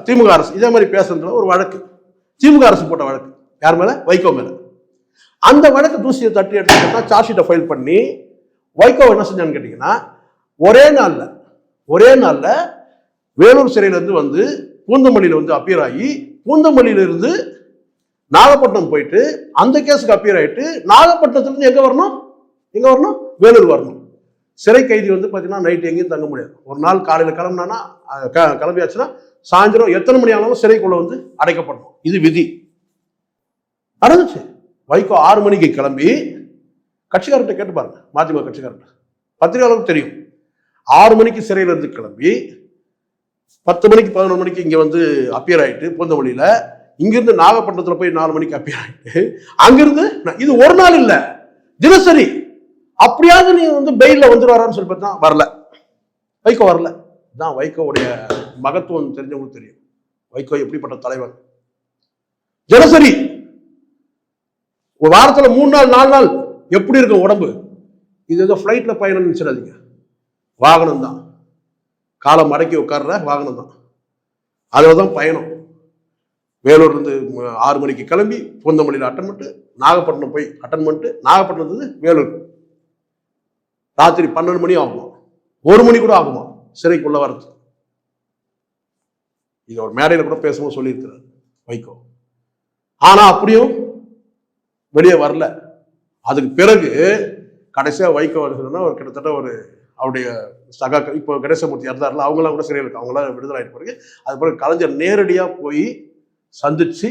திமுக அரசு இதே மாதிரி பேசுறதுல ஒரு வழக்கு, திமுக அரசு போட்ட வழக்கு, யார் மேல? வைகோ மேல. அந்த வழக்கு தூசியை தட்டி எடுத்துக்கிட்டா சார்ஜ் ஷீட்டை ஃபைல் பண்ணி வைகோ என்ன செஞ்சான்னு கேட்டீங்கன்னா, ஒரே நாள்ல வேலூர் சிறையிலேருந்து வந்து பூந்தமல்லியில் வந்து அப்பியர் ஆகி, பூந்தமல்லியிலிருந்து நாகப்பட்டினம் போயிட்டு அந்த கேஸுக்கு அப்பியர் ஆகிட்டு, நாகப்பட்டினத்துலேருந்து எங்கே வரணும் வேலூர் வரணும். சிறை கைதி வந்து பார்த்தீங்கன்னா நைட்டு எங்கேயும் தங்க முடியாது. ஒரு நாள் காலையில் கிளம்புனா கிளம்பியாச்சுன்னா சாயந்தரம் எத்தனை மணி ஆனாலும் சிறைக்குள்ள வந்து அடைக்கப்படணும். இது விதி நடந்துச்சு. வைகோ 6 மணிக்கு கிளம்பி, கட்சிக்காரர்கிட்ட கேட்டு பாருங்க, மதிமுக கட்சிக்காரர்கிட்ட, பத்திரிகையாளருக்கு தெரியும், 6 மணிக்கு சிறையில இருந்து கிளம்பி 10 மணிக்கு 11 மணிக்கு இங்க வந்து அப்பியர் ஆயிட்டு பூந்தமல்லியில, இங்கிருந்து நாகப்பட்டினத்துல போய் 4 மணிக்கு அப்பியர் ஆயிட்டு, அங்கிருந்து இது ஒரு நாள் இல்ல, தினசரி. அப்படியாவது நீ வந்து பெயில வந்துடுவாரான்னு சொல்லி பார்த்தா வரல, வைகோ வரல. தான் வைகோவுடைய மகத்துவம் தெரிஞ்சவங்களுக்கு தெரியும், வைகோ எப்படிப்பட்ட தலைவர். தினசரி ஒரு வாரத்துல 3 நாள் 4 நாள் எப்படி இருக்கும் உடம்பு. இது ஏதோ ஃபிளைட்ல பயணம் நினைச்சிடாதீங்க, வாகனம் தான், காலை மடக்கி உட்கார்ற வாகனம் தான், அதுலதான் பயணம். வேலூர்ல இருந்து 6 மணிக்கு கிளம்பி பூந்தமல்லியில் அட்டன் பண்ணிட்டு நாகப்பட்டினம் போய் அட்டன் பண்ணிட்டு நாகப்பட்டினத்துக்கு வேலூர் ராத்திரி 12 மணி ஆகுமா, 1 மணி கூட ஆகுமா சிறைக்குள்ள வரது. இது ஒரு மேடையில கூட பேசும்போது சொல்லியிருக்கிறார் வைகோ. ஆனா அப்படியும் வெளியே வரல. அதுக்கு பிறகு கடைசியா வைகோ வருகிறதுனா ஒரு கிட்டத்தட்ட ஒரு அவருடைய சகா, இப்போ கணேசமூர்த்தி இருந்தார்ல, அவங்களாம் கூட சிறையில் இருக்கு, அவங்களாம் விடுதலை ஆயிட்டு பிறகு அது பிறகு கலைஞர் நேரடியா போய் சந்திச்சு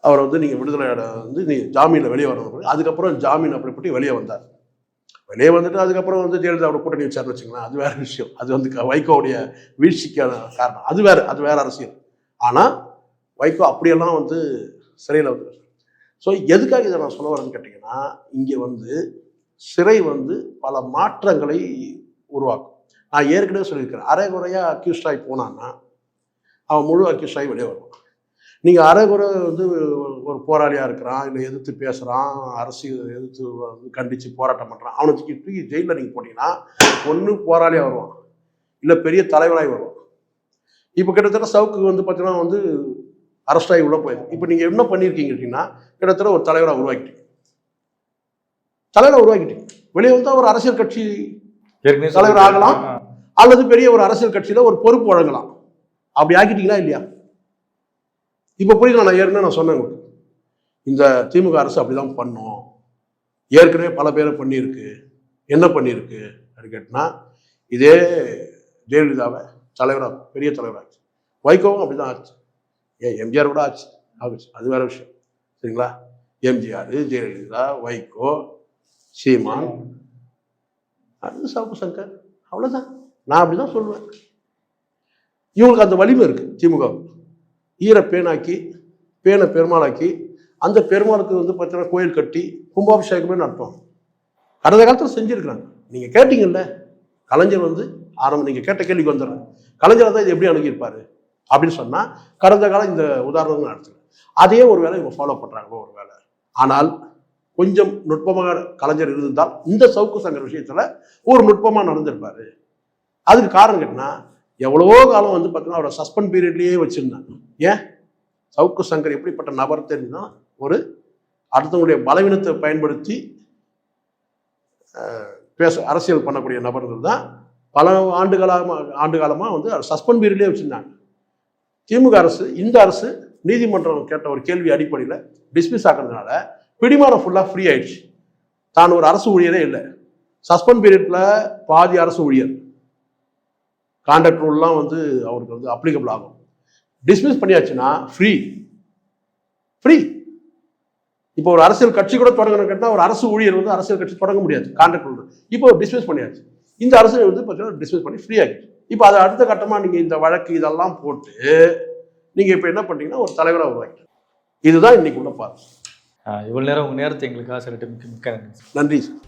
அவர் வந்து நீங்க விடுதலை வந்து நீ ஜாமீன்ல வெளியே வரணும், அதுக்கப்புறம் ஜாமீன் அப்படிப்பட்டு வெளியே வந்தார். வெளியே வந்துட்டு அதுக்கப்புறம் வந்து ஜெயலலிதாவோட கூட்டணி வச்சாருன்னு வச்சுங்களேன், அது வேற விஷயம். அது வந்து வைகோவுடைய வீழ்ச்சிக்கான காரணம், அது வேற அரசியல். ஆனா வைகோ அப்படியெல்லாம் வந்து சிறையில் வந்து. ஸோ எதுக்காக இதை நான் சொல்ல வரேன்னு கேட்டிங்கன்னா, இங்கே வந்து சிறை வந்து பல மாற்றங்களை உருவாக்கும். நான் ஏற்கனவே சொல்லியிருக்கிறேன், அரைகுறையாக அக்யூஸ்ட் ஆகி போனான்னா அவன் முழு அக்யூஸ்ட் ஆகி வெளியே வருவான். நீங்கள் அரைகுறை வந்து ஒரு போராளியாக இருக்கிறான், இல்லை எதிர்த்து பேசுகிறான், அரசியல் எதிர்த்து வந்து கண்டித்து போராட்டம் பண்ணுறான், அவனை தூக்கி ஜெயிலில் நீங்கள் போட்டிங்கன்னா ஒன்று போராளியாக வருவான், இல்லை பெரிய தலைவராகி வருவான். இப்போ கிட்டத்தட்ட சவுக்கு வந்து பார்த்தீங்கன்னா வந்து அரெஸ்ட் ஆகி உள்ளே போயிடுது. இப்போ நீங்கள் என்ன பண்ணியிருக்கீங்க அப்படின்னா கிட்டத்தட்ட ஒரு தலைவராக உருவாக்கிட்டீங்க. வெளியே வந்து ஒரு அரசியல் கட்சி தலைவர் ஆகலாம், அல்லது பெரிய ஒரு அரசியல் கட்சியில் ஒரு பொறுப்பு வழங்கலாம். அப்படி ஆக்கிட்டீங்களா இல்லையா? இப்போ புரியுது. நான் ஏற்கனவே சொன்னேன் உங்களுக்கு, இந்த திமுக அரசு அப்படிதான் பண்ணும். ஏற்கனவே பல பேரை பண்ணியிருக்கு. என்ன பண்ணியிருக்கு அப்படின்னு கேட்டினா, இதே ஜெயலலிதாவை தலைவராக பெரிய தலைவராச்சு, வைகோவும் அப்படிதான் ஆச்சு, எம்ஜிஆர் கூட ஆச்சு, அது வேற விஷயம். சரிங்களா? எம்ஜிஆர், ஜெயலலிதா, வைகோ, சீமான், அது சவுக்கு சங்கர், அவ்வளோதான். நான் அப்படிதான் சொல்லுவேன். இவங்களுக்கு அந்த வலிமை இருக்கு. திமுக ஈர பேனாக்கி, பேனை பெருமாளாக்கி, அந்த பெருமாளுக்கு வந்து பார்த்தீங்கன்னா கோயில் கட்டி கும்பாபிஷேகமே நடத்துவாங்க. கடந்த காலத்தில் செஞ்சுருக்கிறாங்க. நீங்கள் கேட்டீங்கல்ல, கலைஞர் வந்து நீங்கள் கேட்ட கேள்விக்கு வந்துடுறேன், கலைஞரை தான் இது எப்படி அணுகியிருப்பாரு அப்படின்னு சொன்னால், கடந்த காலம் இந்த உதாரணம் நடத்துகிறேன். அதே ஒரு வேலை இவங்க ஃபாலோ பண்ணுறாங்களோ ஒரு வேலை. ஆனால் கொஞ்சம் நுட்பமாக கலைஞர் இருந்தால் இந்த சவுக்கு சங்கர் விஷயத்தில் ஒரு நுட்பமாக நடந்திருப்பாரு. அதுக்கு காரணம் கேட்டினா, எவ்வளவோ காலம் வந்து பார்த்தீங்கன்னா அவரை சஸ்பெண்ட் பீரியட்லேயே வச்சுருந்தாங்க. ஏன்? சவுக்கு சங்கர் எப்படிப்பட்ட நபர் தெரிஞ்சுன்னா, ஒரு அடுத்தவங்களுடைய பலவீனத்தை பயன்படுத்தி அரசியல் பண்ணக்கூடிய நபர்கள் தான் பல ஆண்டு காலமாக வந்து சஸ்பெண்ட் பீரியட்லேயே வச்சுருந்தாங்க. திமுக அரசு, இந்த அரசு நீதிமன்றம் கேட்ட ஒரு கேள்வி அடிப்படையில் டிஸ்மிஸ் ஆகிறதுனால பிடிமானம் ஃபுல்லாக ஃப்ரீ ஆயிடுச்சு. தான் ஒரு அரசு ஊழியரே இல்லை. சஸ்பெண்ட் பீரியட்ல பாதி அரசு ஊழியர், கான்ட்ராக்ட் ரூல்லாம் வந்து அவருக்கு வந்து அப்ளிகபிள் ஆகும். டிஸ்மிஸ் பண்ணியாச்சுன்னா ஃப்ரீ. இப்போ ஒரு அரசியல் கட்சி கூட தொடங்கணும் கேட்டால் ஒரு அரசு ஊழியர் வந்து அரசியல் கட்சி தொடங்க முடியாது, கான்ட்ராக்ட் ரூல். இப்போ டிஸ்மிஸ் பண்ணியாச்சு. இந்த அரசு வந்து பார்த்தீங்கன்னா டிஸ்மிஸ் பண்ணி ஃப்ரீ ஆகிடுச்சு. இப்போ அதை அடுத்த கட்டமாக நீங்கள் இந்த வழக்கு இதெல்லாம் போட்டு நீங்கள் இப்போ என்ன பண்ணுறீங்கன்னா ஒரு தலைவராக உருவாக்கிட்டு, இதுதான் இன்னைக்கு உள்ள பார்வை. இவ்வளோ நேரம் உங்கள் நேரத்தை எங்களுக்காக சில மிக்க நன்றி. நன்றி சார்.